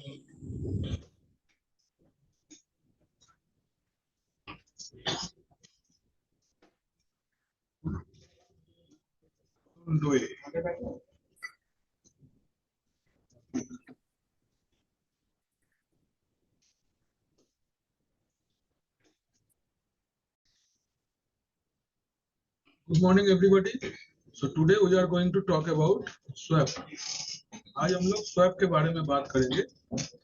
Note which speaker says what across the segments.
Speaker 1: do it. Good morning everybody. So today we are going to talk about swap. आज हम लोग swap के बारे में बात करेंगे।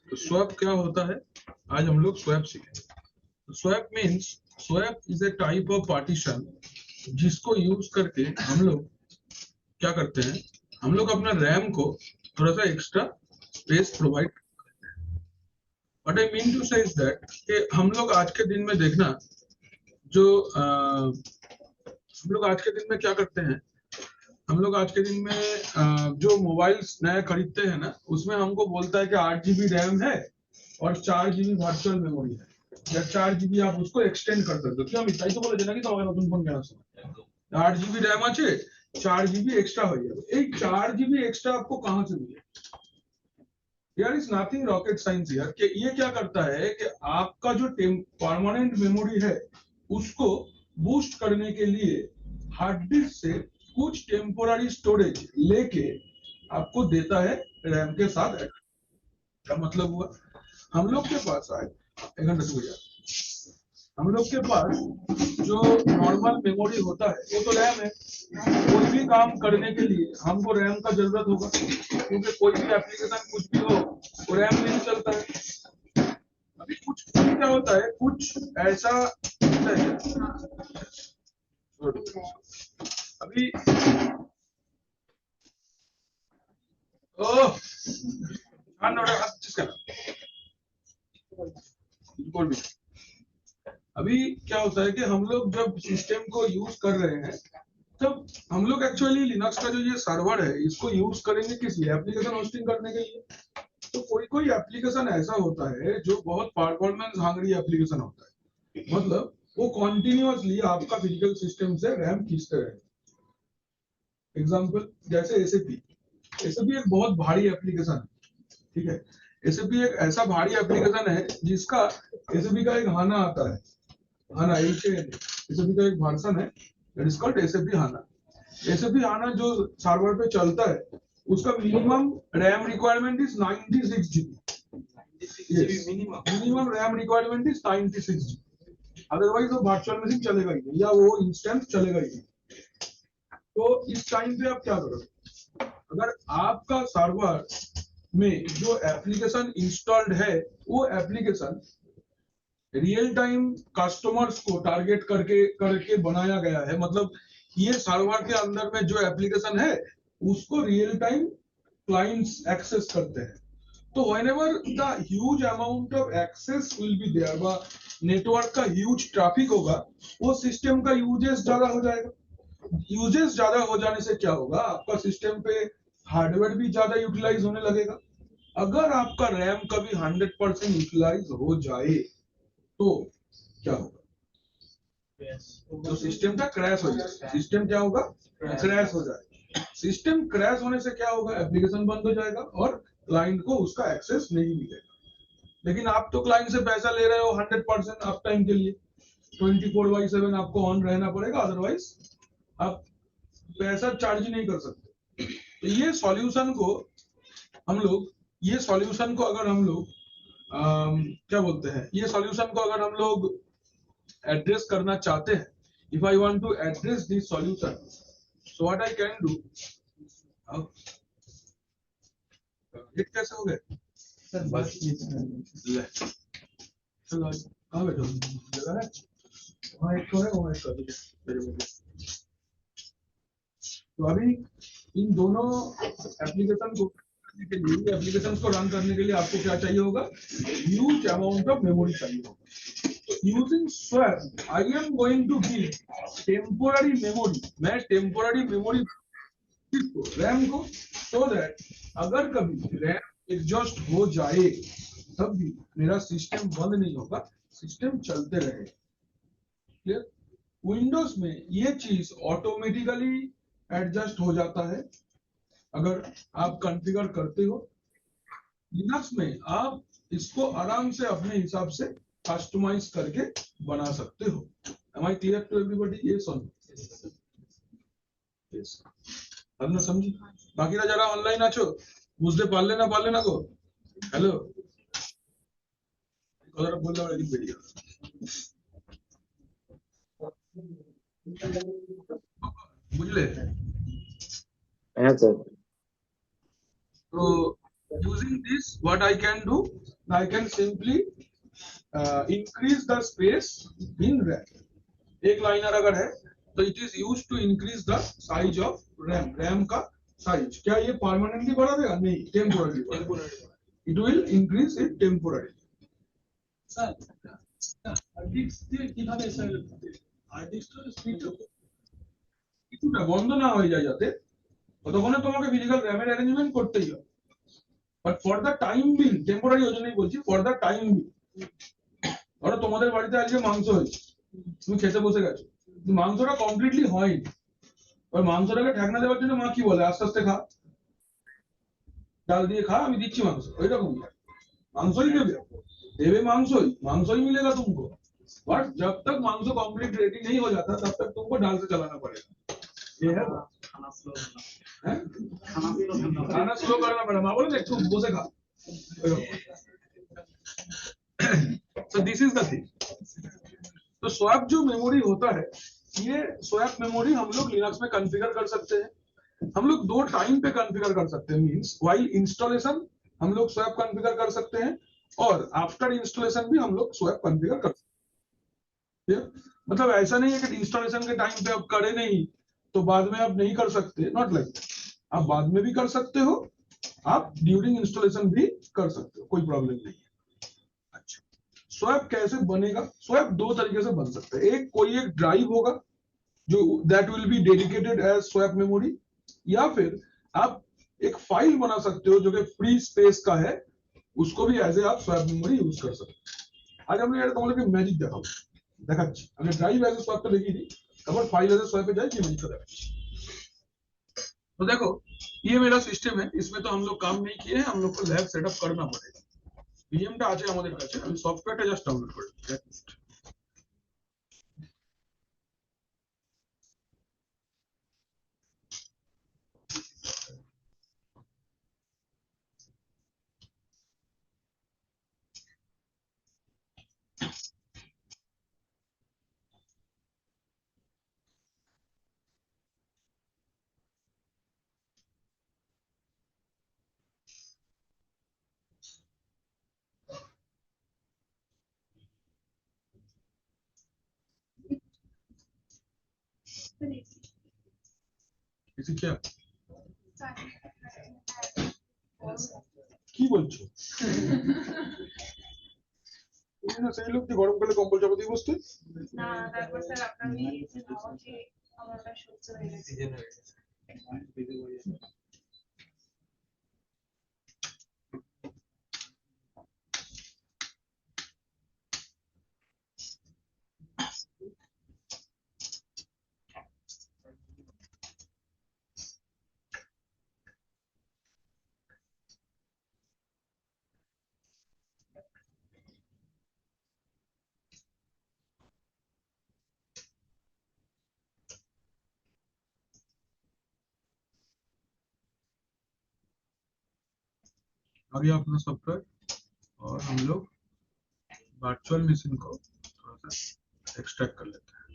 Speaker 1: तो स्वैप क्या होता है, आज हम लोग स्वैप सीखेंगे। Swap means, swap is a type of partition जिसको यूज करके हम लोग क्या करते हैं, हम लोग अपना रैम को थोड़ा सा एक्स्ट्रा स्पेस प्रोवाइड करते हैं। व्हाट आई मीन टू से इज दैट कि हम लोग आज के दिन में देखना, जो हम लोग आज के दिन में क्या करते हैं, हम लोग आज के दिन में जो मोबाइल्स नया खरीदते हैं ना, उसमें हमको बोलता है कि 8 GB रैम है और 4 GB वर्चुअल मेमोरी है, या 4 GB आप उसको एक्सटेंड कर सकते हो। क्या हम इतना ही तो बोले ना कि तो नतून फोन কেনা समझ 8 GB रैम আছে, 4 GB एक्स्ट्रा हो जाएगा। এই 4 GB एक्स्ट्रा आपको कहां से मिले? यार इज नथिंग रॉकेट साइंस यार। कि ये क्या करता है कि आपका जो परमानेंट मेमोरी है उसको बूस्ट करने के लिए हार्ड डिस्क से कुछ टेम्पोररी स्टोरेज लेके आपको देता है रैम के साथ। क्या मतलब हुआ, हम लोग के पास आए एक घंटा हो जाए, हम लोग के पास जो नॉर्मल मेमोरी होता है वो तो रैम है। कोई भी काम करने के लिए हमको रैम का जरूरत होगा, क्योंकि कोई भी एप्लीकेशन कुछ भी हो वो रैम में ही चलता है। अभी कुछ क्या होता है, कुछ ऐसा होता है अभी अभी क्या होता है कि हम लोग जब सिस्टम को यूज कर रहे हैं, तब हम लोग एक्चुअली लिनक्स का जो ये सर्वर है इसको यूज करेंगे किस लिए, एप्लीकेशन होस्टिंग करने के लिए। तो कोई कोई एप्लीकेशन ऐसा होता है जो बहुत परफॉर्मेंस हंग्री एप्लीकेशन होता है, मतलब वो कॉन्टिन्यूअसली आपका फिजिकल सिस्टम से रैम खींचते रहे। एग्जाम्पल जैसे एसएपी, एसएपी एक बहुत भारी एप्लीकेशन है, ठीक है। एसएपी एक ऐसा भारी एप्लीकेशन है जिसका एसएपी का एक हाना आता है, हाना एसएपी का एक वर्जन है, that is called SAP HANA. SAP HANA जो सर्वर पे चलता है उसका minimum RAM requirement is 96 GB। Minimum RAM requirement is 96 GB, otherwise वो वर्चुअल मशीन चलेगा ही नहीं, या वो इंस्टेंस चलेगा ही नहीं। तो इस टाइम पे आप क्या करोगे, अगर आपका सर्वर में जो एप्लीकेशन इंस्टॉल्ड है वो एप्लीकेशन रियल टाइम कस्टमर्स को टारगेट करके करके बनाया गया है, मतलब ये सर्वर के अंदर में जो एप्लीकेशन है उसको रियल टाइम क्लाइंट्स एक्सेस करते हैं। तो whenever the huge amount of access will be there, बा नेटवर्क का ह्यूज ट्रैफिक होगा, वो सिस्टम का यूजेस ज्यादा हो जाएगा। यूजेस ज्यादा हो जाने से क्या होगा, आपका सिस्टम पे हार्डवेयर भी ज्यादा यूटिलाइज होने लगेगा। अगर आपका रैम कभी 100% यूटिलाइज हो जाए तो क्या होगा, तो सिस्टम का क्रैश हो जाएगा। सिस्टम क्या होगा, क्रैश हो जाएगा। सिस्टम क्रैश होने से क्या होगा, एप्लीकेशन बंद हो जाएगा और क्लाइंट को उसका एक्सेस नहीं मिलेगा। लेकिन आप तो क्लाइंट से पैसा ले रहे हो 100% अप टाइम के लिए, 24/7 आपको ऑन रहना पड़ेगा, अदरवाइज आप पैसा चार्ज ही नहीं कर सकते। तो ये सॉल्यूशन को हम लोग, ये सॉल्यूशन को अगर हम लोग क्या बोलते हैं, ये सॉल्यूशन को अगर हम लोग एड्रेस करना चाहते हैं, if I want to address this solution, so what I can do. Hit कैसे हो गए सर, बस चलो कहाँ बैठो, जगह है वहाँ, एक तो है वहाँ, एक कर दीजिए। तो अभी इन दोनों एप्लीकेशन को करने के लिए, एप्लीकेशन को रन करने के लिए आपको क्या चाहिए होगा, ह्यूज अमाउंट ऑफ मेमोरी चाहिए होगा। Using swap, I am going to give temporary memory, मैं temporary memory किसको, रैम को, so that अगर कभी रैम एग्जॉस्ट हो जाए तब भी मेरा सिस्टम बंद नहीं होगा, सिस्टम चलते रहे। क्लियर। विंडोज में ये चीज ऑटोमेटिकली एडजस्ट हो जाता है अगर आप कॉन्फ़िगर करते हो। लिनक्स में आप इसको आराम से अपने हिसाब से कस्टमाइज करके बना सकते हो। Am I clear to everybody? Yes or no? Yes. আপনারা समझी? বাকিরা যারা অনলাইন আছো বুঝতে পারলে না গো। হ্যালো, কথাটা বললে আমার একদিন বেরিয়ে গেল। বুঝলে?
Speaker 2: হ্যাঁ sir.
Speaker 1: So using this, what I can do, I can simply increase the space in RAM. एक लाइनर अगर है तो it is use to increase the size of RAM. RAM का साइज क्या ये परमानेंटली बढ़ा देगा? नहीं, temporary it will increase it temporary. Sir hard disk দিয়ে কিভাবে স্যার হার্ড ডিস্কের স্পিডটা কিছুটা বন্ধ না হয়ে যায় যাতে ততক্ষণে তোমাকে ফিজিক্যাল র‍্যামের অ্যারেঞ্জমেন্ট করতেই হবে। But for the time being, temporary ওই জন্যই বলছি, ফর দ্য টাইম বিং, ধরো তোমাদের বাড়িতে আজকে মাংস হয়েছে, তুমি খেতে বসে গেছো, মাংসটা কমপ্লিটলি হয়নি, ওই মাংসটাকে ঢাকনা দেওয়ার জন্য মা কি বলে, আস্তে আস্তে খা, ডাল দিয়ে খা, আমি দিচ্ছি মাংস, ওই রকম মাংসই দেবে, देवे मांसो ही मिलेगा तुमको। बट जब तक मांसो कंप्लीट रेडी नहीं हो जाता तब तक तुमको डाल से चलाना पड़ेगा। ये है खाना स्लो करना पड़ेगा। माँ बोले एक बोसे खा। So this is the thing. तो स्वैप जो मेमोरी होता है, ये स्वैप मेमोरी हम लोग लिनक्स में कॉन्फ़िगर कर सकते हैं। हम लोग दो टाइम पे कॉन्फ़िगर कर सकते हैं, मींस व्हाइल इंस्टॉलेशन हम लोग स्वैप कॉन्फ़िगर कर सकते हैं और आफ्टर इंस्टॉलेशन भी हम लोग स्वैप कॉन्फ़िगर कर सकते हैं। मतलब ऐसा नहीं है कि इंस्टॉलेशन के टाइम पे आप करे नहीं तो बाद में आप नहीं कर सकते, नॉट लाइक, आप बाद में भी कर सकते हो, आप ड्यूरिंग इंस्टॉलेशन भी कर सकते हो, कोई प्रॉब्लम नहीं है। अच्छा, स्वैप कैसे बनेगा? स्वैप दो तरीके से बन सकता है। एक, कोई एक ड्राइव होगा जो that will be dedicated as swap memory, या फिर आप एक फाइल बना सकते हो जो कि फ्री स्पेस का है, उसको भी एज ए आप स्वैप मेमोरी यूज कर सकते हो। आज हम लोग তোমাদেরকে ম্যাজিক দেখাবো, দেখাচ্ছি। আমি ড্রাইভ এজ এ সোয়াপটা দেখিয়ে দিই, তারপর ফাইল এজ এ সোয়াপে যাই কি ম্যাজিকটা দেখাচ্ছি। तो देखो ये मेरा सिस्टम है, इसमें तो हम लोग काम नहीं किए हैं, हम लोग को लैब सेटअप करना पड़ेगा। ভিএমটা আছে আমাদের কাছে, আমি সফটওয়্যারটা জাস্ট ডাউনলোড করে দিচ্ছি। এসে क्या কি বলছো? তুমি না সেই লোক যে গরমকালে কম্বল চাপা দিয়ে বসতে না, তারপর স্যার আপনার যে আমাকে আমারটা সহ্য হয়ে গেছে। आ गया अपना सॉफ्टवेयर और हम लोग वर्चुअल मशीन को थोड़ा सा एक्सट्रैक्ट कर लेते हैं।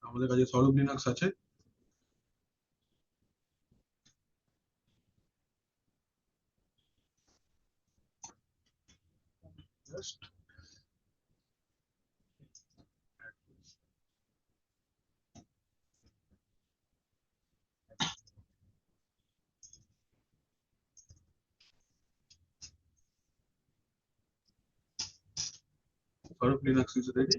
Speaker 1: আমাদের কাছে সলভ লিনাক্স আছে, just solve Linux is ready.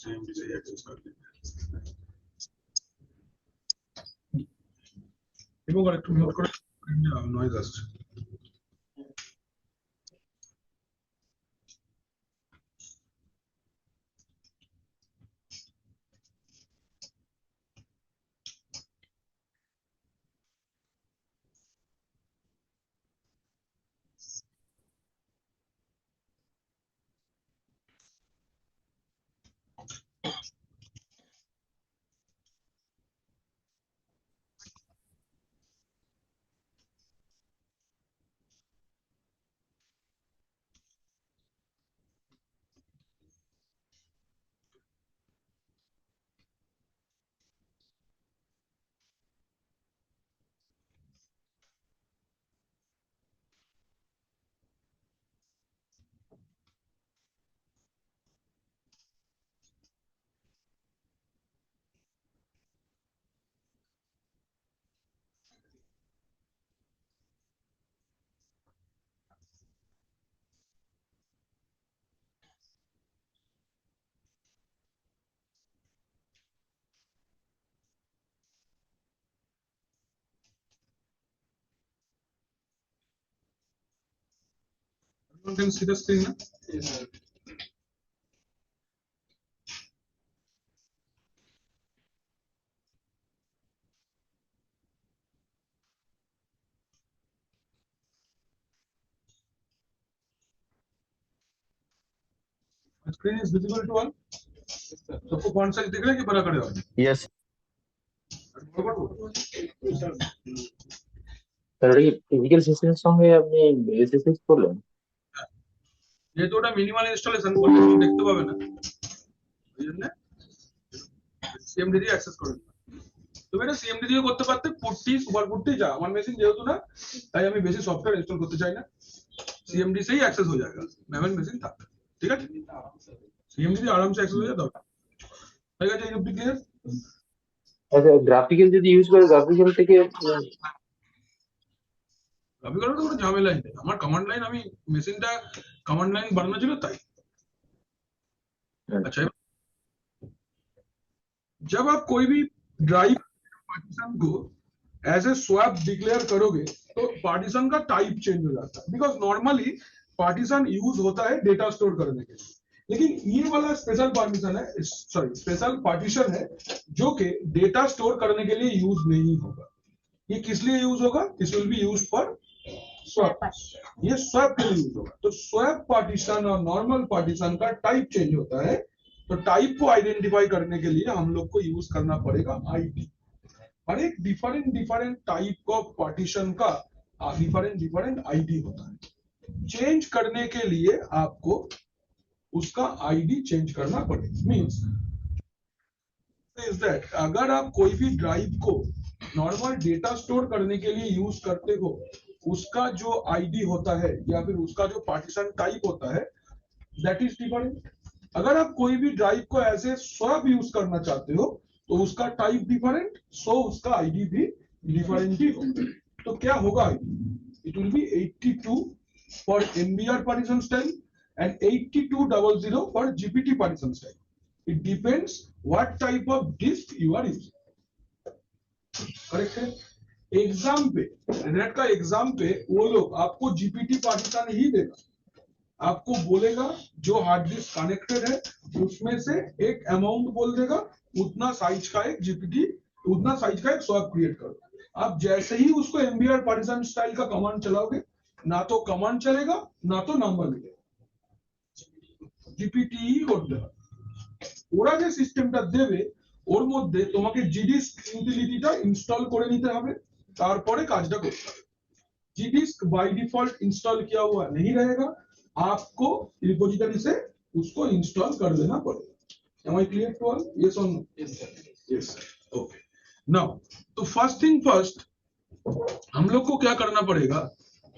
Speaker 1: CMD से एक्सेस कर लेंगे। रिमूव कर, म्यूट कर, नॉइज আসছে। You can see the screen ना? Screen is visible to all? सबको फॉन्ट साइज दिख रहा है कि बड़ा करे हो?
Speaker 2: यस স্যার, এটা কি ফিজিক্যাল সিস্টেমের সঙ্গে আপনি এসএসএস করলেন?
Speaker 1: যেহেতু ওটা মিনিমাল ইনস্টলেশন করলে কিছু দেখতে পাবে না, ওই জন্য সিএমডি দিয়ে অ্যাক্সেস করে দিলাম। তুমি এটা সিএমডি দিয়ে করতে পারতে, পুটটি সুপার পুটটি যা, আমার মেশিন যেহেতু না, তাই আমি বেশি সফটওয়্যার ইনস্টল করতে চাই না, सीएमडी से ही एक्सेस हो जाएगा, मैनुअल मशीन था। ठीक है, सीएमडी से आराम से एक्सेस हो जाता है। ये क्लियर?
Speaker 2: আচ্ছা, গ্রাফিক্যাল যদি ইউজ করে গ্রাফিক্যাল থেকে
Speaker 1: গ্রাফিক্যাল তো কোনো ঝামেলাই নেই, আমার কমান্ড লাইন, আমি মেশিনটা কমান্ড লাইন বানানো ছিল তাই। अच्छा, जब आप कोई भी ड्राइव पार्टीशन को एज ए स्वैप डिक्लेयर करोगे तो पार्टीशन का टाइप चेंज हो जाता है, बिकॉज नॉर्मली पार्टीशन यूज होता है डेटा स्टोर करने के लिए, लेकिन ये वाला स्पेशल पार्टीशन है, सॉरी स्पेशल पार्टीशन है जो कि डेटा स्टोर करने के लिए यूज नहीं होगा। ये किस लिए यूज होगा? This will be use for swap, ये स्वैप के लिए यूज होगा। तो स्वैप पार्टीशन और नॉर्मल पार्टीशन का टाइप चेंज होता है, तो टाइप को आइडेंटिफाई करने के लिए हम लोग को यूज करना पड़ेगा आईडी। और एक डिफरेंट टाइप ऑफ पार्टीशन का डिफरेंट आईडी होता है। चेंज करने के लिए आपको उसका आईडी चेंज करना पड़ेगा। मींस इज दैट अगर आप कोई भी ड्राइव को नॉर्मल डेटा स्टोर करने के लिए यूज करते हो, उसका जो आईडी होता है या फिर उसका जो पार्टीशन टाइप होता है, दैट इज डिफरेंट। अगर आप कोई भी ड्राइव को ऐसे स्वैप यूज करना चाहते हो तो उसका टाइप डिफरेंट, सो उसका आईडी भी डिफरेंट ही होगा। तो क्या होगा ID? It will B 82 for MBR partition style and 8200 for GPT partition style. It depends what type of disk you are using. Correct है? एग्जाम पे, नेट का एग्जाम पे वो लोग आपको जीपीटी पार्टीशन ही देगा, आपको बोलेगा जो हार्ड डिस्क कनेक्टेड है उसमें से एक अमाउंट बोल देगा, उतना साइज का एक जीपीटी, उतना साइज का एक स्वैप क्रिएट करो। आप जैसे ही उसको एमबीआर पार्टीशन स्टाइल का कमांड चलाओगे, ना तो कमांड चलेगा ना तो नंबर मिलेगा, জিপিটি করতে হবে। ওরা যে সিস্টেমটা দেবে ওর মধ্যে তোমাকে জিডিস্ক ইউটিলিটিটা ইনস্টল করে নিতে হবে, তারপরে কাজটা করতে হবে। জিডিস্ক बाय डिफॉल्ट इंस्टॉल किया हुआ नहीं रहेगा, आपको रिपोजिटरी से उसको इंस्टॉल कर देना पड़ेगा। Am I clear to all? Yes or no? Yes sir. Yes sir. Okay. Now, तो फर्स्ट थिंग फर्स्ट, हम लोग को क्या करना पड़ेगा?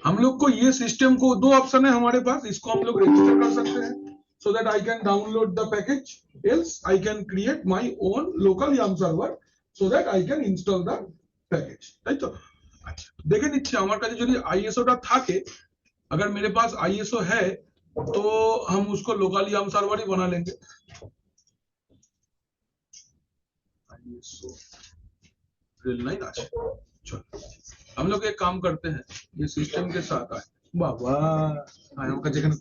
Speaker 1: हम लोग को ये सिस्टम को, दो ऑप्शन है हमारे पास, इसको हम लोग रजिस्टर कर सकते हैं so that I can download the package, else I can create my own local YAML server so that I can install the package, তাই তো? আচ্ছা, দেখে নিচ্ছি আমার কাছে যদি ISO টা থাকে, अगर मेरे पास ISO है तो हम उसको लोकल YAML सर्वर ही बना लेंगे। रेल लाइन আছে चलो हम लोग एक काम करते हैं ये सिस्टम के साथ आए बाबा आए ওকে যেখানে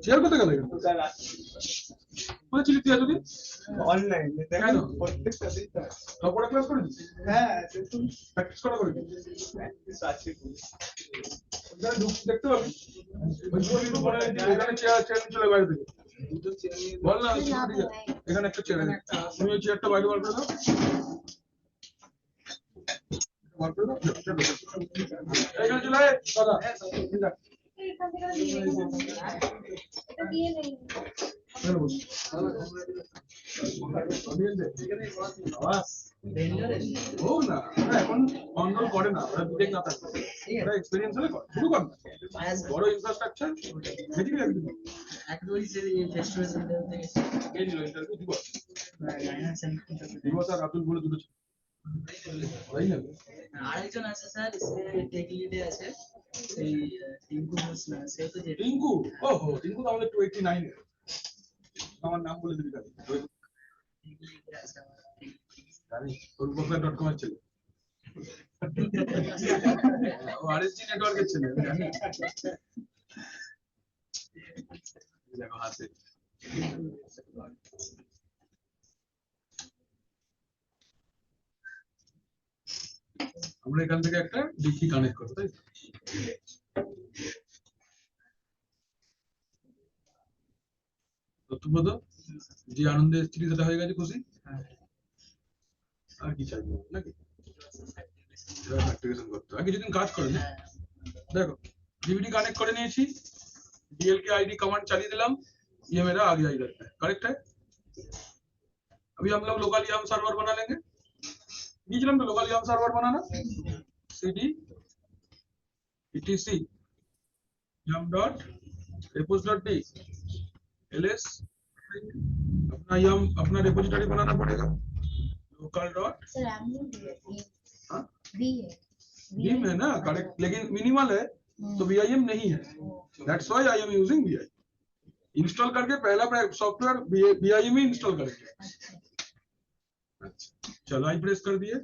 Speaker 1: শেয়ার করতে গেলে মানে চিলি তুই এতদিন
Speaker 3: অনলাইন
Speaker 1: কেন?
Speaker 3: প্রত্যেকটা দিন
Speaker 1: সবকটা ক্লাস করে দিচ্ছি
Speaker 3: হ্যাঁ কিন্তু
Speaker 1: প্র্যাকটিস করা করে
Speaker 3: প্র্যাকটিস আছে
Speaker 1: ওখানে দেখতে পাবি ওই তো মনে হয় যে এখানে চেয়ার চলে বাইরে থেকে
Speaker 3: দুটো চেয়ার নিয়ে
Speaker 1: বল না এখানে একটা চেয়ার তুমি ওই চেয়ারটা বাইরে বার করে দাও বার করে দাও এখানে চলে আয় দাদা ঠিক আছে চলো বস হোক না ওরা এখন কন্ট্রোল করে না ওরা বিবেক না থাকে ওরা এক্সপিরিয়েন্স হলে করে শুরু কর না বড় ইনফ্রাস্ট্রাকচার দেখি একদম কে নিল ইন্টারভিউ দিবস আর আব্দুল বলে দুটো ওরাই নেবে
Speaker 4: আরেকজন আছে স্যার টেক লিডে আছে এই টিঙ্কু ঘোষ না সে তো যে
Speaker 1: টিঙ্কু ওহো টিঙ্কু তো আমাদের 289 এর আমার নাম বলে দিবি তাহলে
Speaker 4: টেক লিডে আছে আমার
Speaker 1: জানি urubakar.com এর ছেলে ও আরএসজি নেটওয়ার্কের ছেলে আমি জানি দেখো হাসে আমরা এখান থেকে একটা ডিসি কানেক্ট করব তাই তথ্যপদ যে আনন্দের স্ত্রী যেটা হয়ে গেছে খুশি আর কি চাইবো নাকি অ্যাক্টিভেশন করতে আর কিছুদিন কাজ করে না देखो डीवीडी कनेक्ट कर নিয়েছি डीएल के आईडी कमांड चालिए दिलाम ये मेरा आ गया इधर करेक्ट है अभी हम लोग लोकल याम सर्वर बना लेंगे बीच में लोकल याम सर्वर बनाना cd etc yum dot repos dot d ls अपना yum अपना रिपोजिटरी बनाना पड़ेगा लोकल डॉट
Speaker 5: सर आपने
Speaker 1: हाँ
Speaker 5: बी है
Speaker 1: बीम है ना करेक्ट लेकिन मिनिमल है तो VIM नहीं है that's why I am using VIM install करके पहला सॉफ्टवेयर VIM ही इंस्टॉल करेंगे अच्छा चलो आई प्रेस कर दिए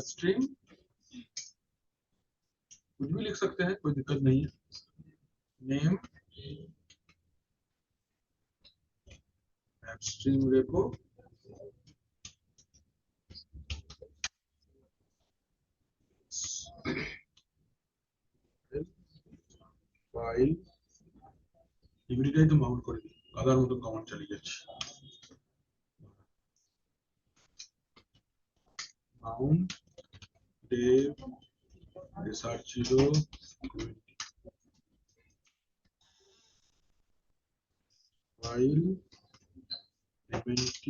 Speaker 1: स्ट्रीम कुछ भी लिख सकते हैं कोई दिक्कत नहीं है नेम स्ट्रीम रेपो फाइल ডিভিডিটাই তো মাউন্ট করে দিই আদার মতন কমান্ড চালিয়ে যাচ্ছি Mount dev sr0 file mnt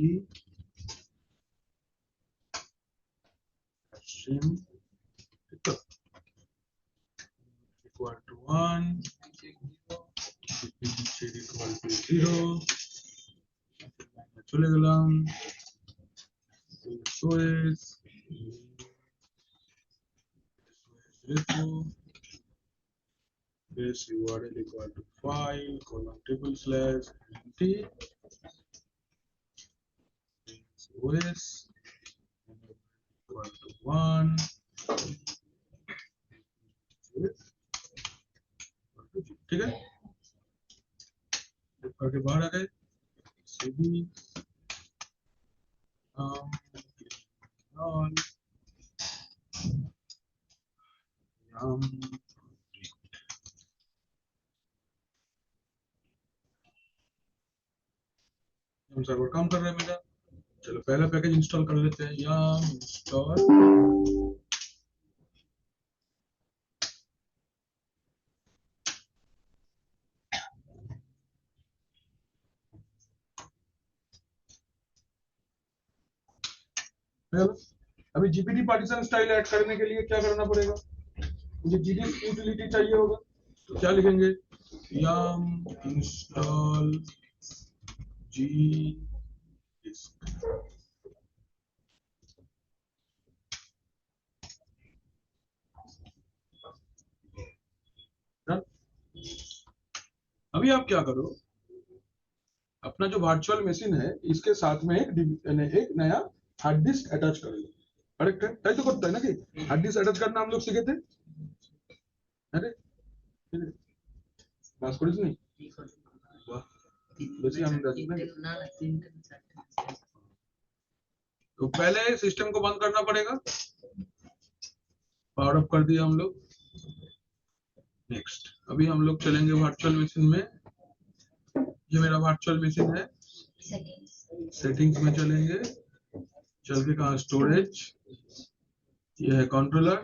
Speaker 1: stream equal to 1 equal to 0 চলে গেলাম SOS repo base URL equal to file colon triple slash mt OS equal to 1 ठीक है करके बाहर आ गए cd on सर्वर काम कर रहा है मेरा चलो पहला पैकेज इंस्टॉल कर लेते हैं yum install अभी जीपीटी पार्टीशन स्टाइल ऐड करने के लिए क्या करना पड़ेगा मुझे जीडी यूटिलिटी चाहिए होगा तो क्या लिखेंगे yum install g अभी आप क्या करो अब अपना जो वर्चुअल मशीन है इसके साथ में एक नया हार्ड डिस्क अटैच करेंगे। करेक्ट है, ताई तो करता है ना कि हार्ड डिस्क अटैच करना हम लोग सीखे थे। अरे बात करिस नहीं बेसी हम तो पहले सिस्टम को बंद करना पड़ेगा। पावर ऑफ कर दिया हम लोग। नेक्स्ट अभी हम लोग चलेंगे वर्चुअल मशीन में। ये मेरा वर्चुअल मशीन है। सेटिंग्स में चलेंगे। चल के कहा स्टोरेज, ये है कंट्रोलर,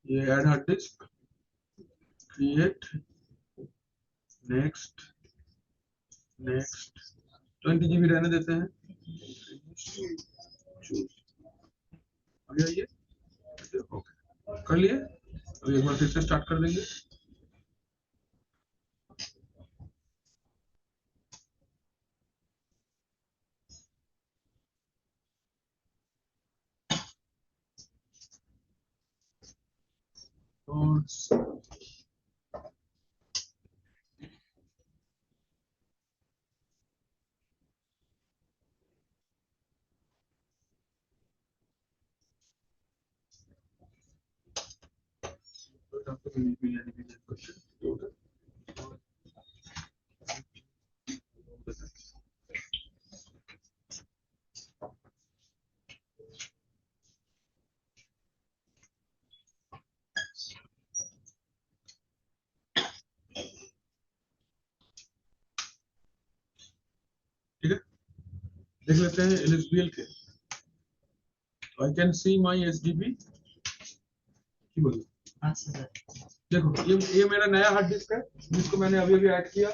Speaker 1: ये add hard disk, create, next next 20 GB रहने देते हैं। ये ओके कर लिए। अभी एक बार फिर से स्टार्ट कर देंगे। ठीक है, देख लेते हैं LSBL के। I can see my SDB। की बोलिए? देखो ये मेरा नया हार्ड डिस्क है जिसको मैंने अभी अभी ऐड किया।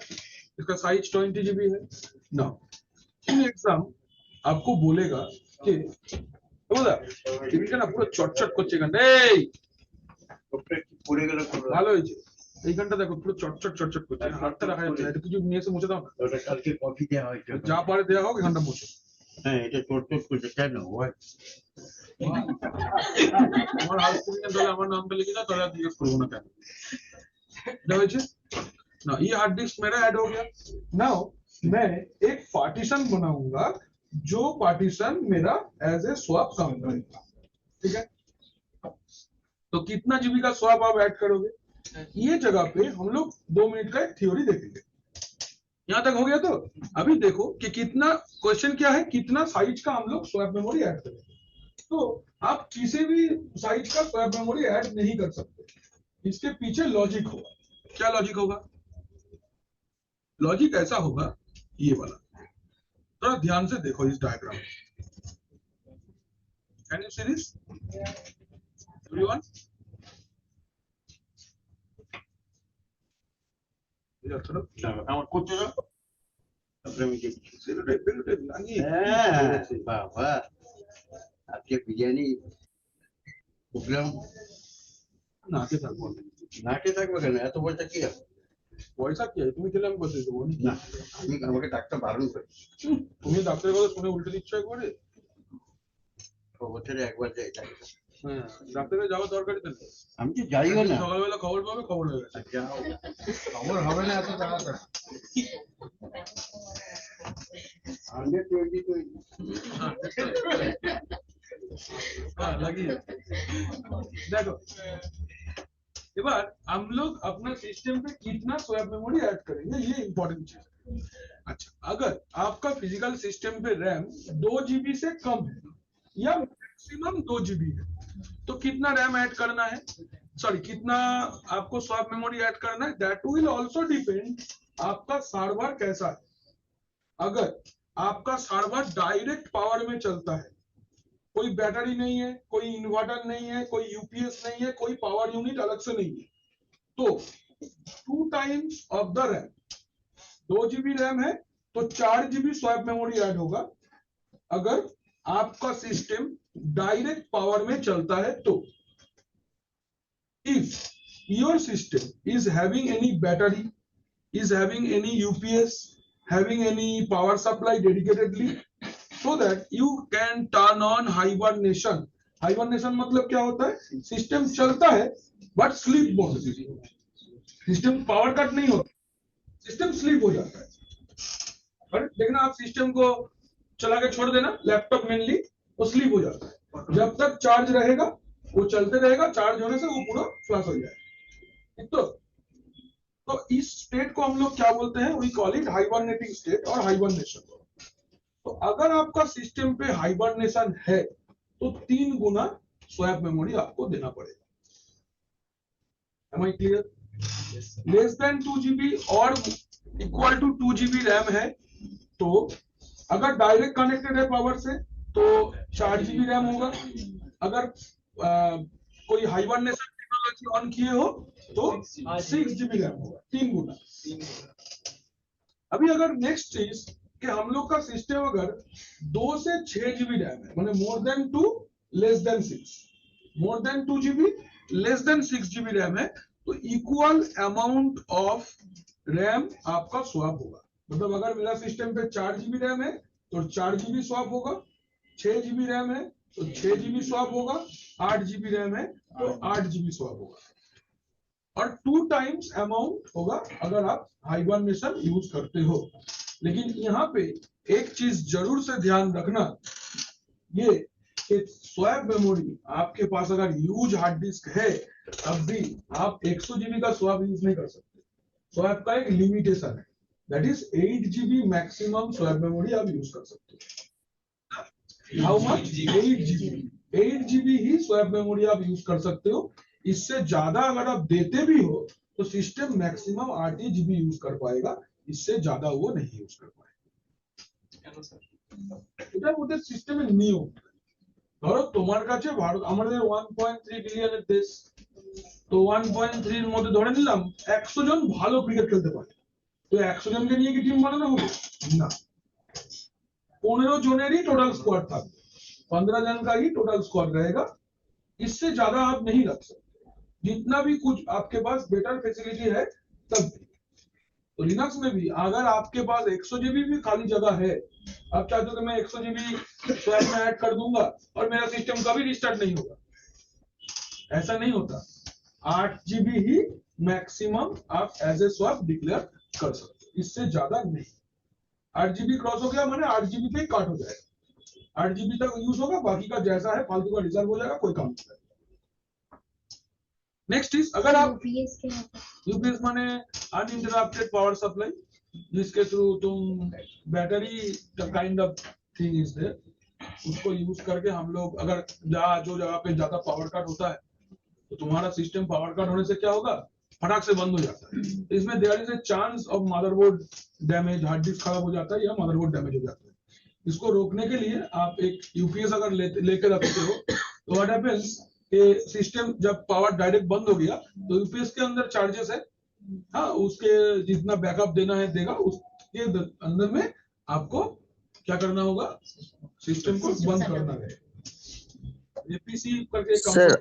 Speaker 1: इसका साइज 20 GB है। नाउ एग्जाम आपको बोलेगा कि बोला এটা না পুরো চটচট করছে গান এই পড়ে গেল ভালো হয়েছে। এইখানটা দেখো পুরো চটচট চটচট করছে, হাতটা রাখা যাচ্ছে না। এটা কিছু নিয়ে এসে মুছে দাও না। ওটা কালকে কপি দেওয়া হয়েছে, যা পারে দেওয়া হোক, এখানটা মুছে। হ্যাঁ এটা চটচট করছে কেন হয়? আমার হাউস কুকিং এর আমার নামটা লিখে দাও, তাহলে জিজ্ঞেস করবো না কেন। এটা হয়েছে ना। ये हार्ड डिस्क मेरा ऐड हो गया। नाउ मैं एक पार्टीशन बनाऊंगा जो पार्टीशन मेरा एज ए स्वैप काम करेगा। ठीक है, तो कितना जीबी का स्वैप आप ऐड करोगे? ये जगह पे हम लोग 2 मिनट का एक थ्योरी देखेंगे। यहां तक हो गया। तो अभी देखो कि कितना क्वेश्चन क्या है, कितना साइज का हम लोग स्वैप मेमोरी ऐड करेंगे। तो आप किसी भी साइज का स्वैप मेमोरी ऐड नहीं कर सकते। इसके पीछे लॉजिक होगा। क्या लॉजिक होगा? लॉजिक ऐसा होगा, ये वाला थोड़ा ध्यान से देखो इस diagram. Can you see this everyone? আমার করতে দাও, তারপরে আমি দেখছি। সেটা লাগিয়ে বাবা আজকে বিরিয়ানি প্রোগ্রাম নাকে থাকবো। নাকে থাকবে কেন? এত পয়সা কি আছে? পয়সা কি আছে? তুমি খেলে আমি বসে দেবো না। আমি আমাকে ডাক্তার বারণ করে। তুমি ডাক্তারের কথা শুনে উল্টে দিচ্ছ একবারে। বছরে একবার যাই ডাক্তার। হ্যাঁ ডাক্তারে যাওয়ার দরকারই তো নেই। আমি তো যাইও না। সকালবেলা খবর পাবে, খবর হয়ে গেছে। যাও, খবর হবে না এত তাড়াতাড়ি। 120 हाँ लगी। देखो এবার हम लोग अपना सिस्टम पे कितना स्वैप मेमोरी ऐड करेंगे, ये इंपॉर्टेंट चीज है। अच्छा, अगर आपका फिजिकल सिस्टम पे रैम 2 GB से कम है या मैक्सिमम 2 GB है, तो कितना रैम ऐड करना है, सॉरी कितना आपको स्वैप मेमोरी ऐड करना है, दैट विल आल्सो डिपेंड आपका सर्वर कैसा है। अगर आपका सर्वर डायरेक्ट पावर में चलता है, कोई बैटरी नहीं है, कोई इन्वर्टर नहीं है, कोई यूपीएस नहीं है, कोई पावर यूनिट अलग से नहीं है, तो 2 times of the RAM, 2 GB RAM है तो 4 GB स्वैप मेमोरी ऐड होगा। अगर आपका सिस्टम डायरेक्ट पावर में चलता है तो if your system is having any battery, is having any UPS, having any power supply dedicatedly, so that you can turn on hibernation। hibernation मतलब क्या होता है? सिस्टम चलता है but sleep mode. System power cut नहीं होता, system sleep हो जाता है। और देखना आप सिस्टम को चला के छोड़ देना, लैपटॉप मेनली वो स्लीप हो जाता है। जब तक चार्ज रहेगा वो चलते रहेगा, चार्ज होने से वो पूरा फ्लश हो जाएगा। तो इस स्टेट को हम लोग क्या बोलते हैं, we call it hibernating state और हाइबरनेशन। तो अगर आपका सिस्टम पे हाइबरनेशन है तो 3 गुना स्वैप मेमोरी आपको देना पड़ेगा। Am I clear? Less than 2 GB और इक्वल टू 2 GB रैम है तो अगर डायरेक्ट कनेक्टेड है पावर से तो 4 GB रैम होगा। अगर कोई हाइबरनेशन टेक्नोलॉजी ऑन किए हो तो 6 GB रैम होगा, 3 गुना। अभी अगर नेक्स्ट चीज कि हम लोग का सिस्टम अगर 2 से 6 GB रैम है, माने more than 2 less than 6, more than 2 GB less than 6 GB RAM है तो इक्वल अमाउंट ऑफ रैम आपका स्वैप होगा। मतलब अगर मेरा सिस्टम पे 4 GB रैम है तो 4 GB स्वैप होगा, 6 GB रैम है तो 6 GB स्वैप होगा, 8 GB रैम है तो 8 GB स्वैप होगा, और 2 टाइम्स अमाउंट होगा अगर आप हाइबरनेशन यूज करते हो। लेकिन यहाँ पे एक चीज जरूर से ध्यान रखना, ये कि स्वैप मेमोरी आपके पास अगर ह्यूज हार्ड डिस्क है तब भी आप 100 GB का स्वैप यूज नहीं कर सकते। स्वैप का एक लिमिटेशन है, that is 8 GB maximum swap memory आप यूज कर सकते हो। How much? 8 GB। 8 GB he swap memory आप यूज कर सकते हो। इससे ज्यादा अगर आप देते भी हो तो सिस्टम मैक्सिमम 8 GB यूज कर पाएगा, इससे ज्यादा वो नहीं यूज कर पाएगा। এটা ওদের সিস্টেমের নিয়ম। ধরো তোমার কাছে ভারত আমাদের 1.3 বিলিয়নের দেশ, তো 1.3 এর মধ্যে ধরে নিলাম 100 জন ভালো ক্রিকেট খেলতে পারে, তো 100 জনকে নিয়ে কি টিম বানানো হবে? না, 15 জনেরই টোটাল স্কোয়াড থাকবে, 15 जन का ही टोटल स्क्वाड रहेगा, इससे ज्यादा आप नहीं रख सकते। जितना भी कुछ आपके पास बेटर फैसिलिटी है तब भी। तो लिनक्स में भी अगर आपके पास 100 GB भी खाली जगह है, आप चाहते हो कि मैं 100 GB स्वैप में ऐड कर दूंगा और मेरा सिस्टम कभी रिस्टार्ट नहीं होगा, ऐसा नहीं होता। 8 GB ही मैक्सिमम आप एज ए स्वैप डिक्लेयर कर सकते हो, इससे ज्यादा नहीं। 8 GB क्रॉस हो गया माने 8 GB पे ही काट हो जाएगा, 8 GB तक यूज होगा, बाकी का जैसा है फालतू का रिजर्व हो जाएगा, कोई काम नहीं करेगा। नेक्स्ट इज अगर आप यूपीएस माने अनइंटरप्टेड पावर सप्लाई, जिसके थ्रू तुम battery kind of thing is there, उसको यूज करके हम लोग अगर जो जगह पे ज्यादा पावर कट होता है तो तुम्हारा सिस्टम पावर कट होने से क्या होगा, फटाक से बंद हो जाता है। इसमें there is a chance of motherboard damage, hard disk खराब हो जाता है या मदरबोर्ड डैमेज हो जाता है। इसको रोकने के लिए आप एक यूपीएस अगर लेके रखते हो तो व्हाट हैपेंस कि सिस्टम जब पावर डायरेक्ट बंद हो गया तो यूपीएस के अंदर चार्जेस है, हाँ, उसके जितना बैकअप देना है देगा, उसके अंदर में आपको क्या करना होगा, सिस्टम को बंद करना है। एपीसी करके
Speaker 5: सर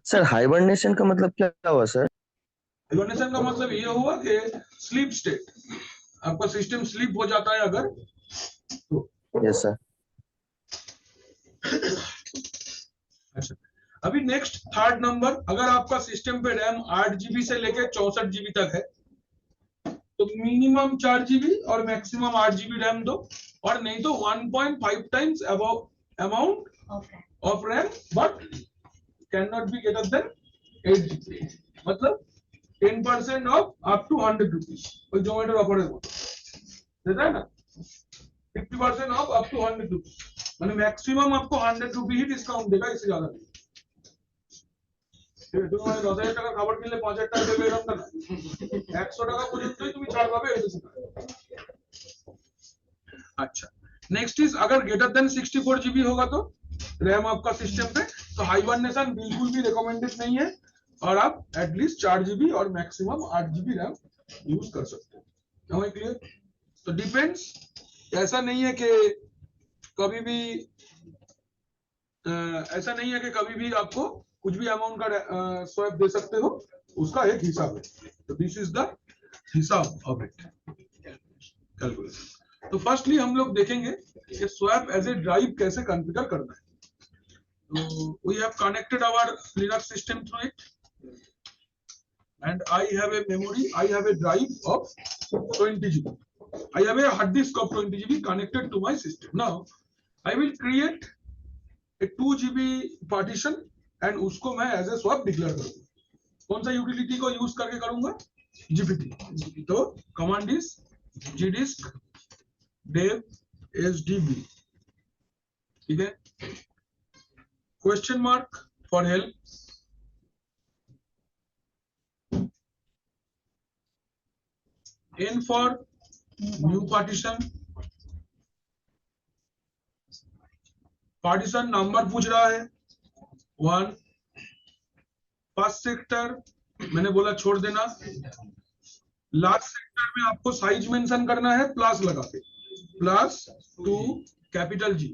Speaker 5: सर हाइबरनेशन का मतलब क्या हुआ सर?
Speaker 1: हाइबरनेशन का मतलब ये हुआ कि स्लीप स्टेट, आपका सिस्टम स्लीप हो जाता है अगर तो।
Speaker 5: Yes sir.
Speaker 1: अच्छा, अभी नेक्स्ट थर्ड नंबर, अगर आपका सिस्टम पे रैम 8 GB से लेके 64 GB तक है तो मिनिमम 4 GB और मैक्सिमम 8 GB रैम दो, और नहीं तो 1.5 times amount of RAM but can not be greater than 8 GB। मतलब 10% ऑफ अप टू 100 रुपीज, कोई जोमेटो ऑफर है देता है ना, 50% ऑफ अप टू 100 रुपीज, মানে मैक्सिमम आपको 100 रुपी ही डिस्काउंट देगा, इससे ज्यादा नहीं। তুমি 10,000 টাকা খাবার কিনলে 5,000 টাকা দেবে এরকম না, 100 টাকা পর্যন্তই তুমি ছাড় পাবে। अच्छा, नेक्स्ट इज अगर ग्रेटर देन 64 GB होगा तो रैम आपका सिस्टम पे, तो हाइबरनेशन बिल्कुल भी रिकमेंडेड नहीं है, और आप एटलीस्ट 4 GB और मैक्सिमम 8 GB रैम यूज कर सकते हो। समझ क्लियर? तो डिपेंड्स, ऐसा नहीं है कि कभी भी कभी भी आपको कुछ भी अमाउंट का स्वैप दे सकते हो, उसका एक हिसाब है। तो दिस इज द हिसाब ऑफ इट कैलकुलेशन। तो फर्स्टली हम लोग देखेंगे कि स्वैप एज ए ड्राइव कैसे कॉन्फ़िगर करना है। तो we have connected our Linux system through it. and I have a memory, I have a drive of 20 GB. I have a hard disk of 20 GB connected to my system. Now, I will create a 2 GB partition and उसको मैं as a swap declare करूँगा. कौन सा utility को use करके करूँगा? GPT. तो command is gdisk dev sdb. ठीक है. Question mark for help. N for new partition. Partition number पूछ रहा है 1. फर्स्ट सेक्टर मैंने बोला छोड़ देना. लास्ट सेक्टर में आपको साइज मेंशन करना है प्लस लगा के, +2 कैपिटल जी.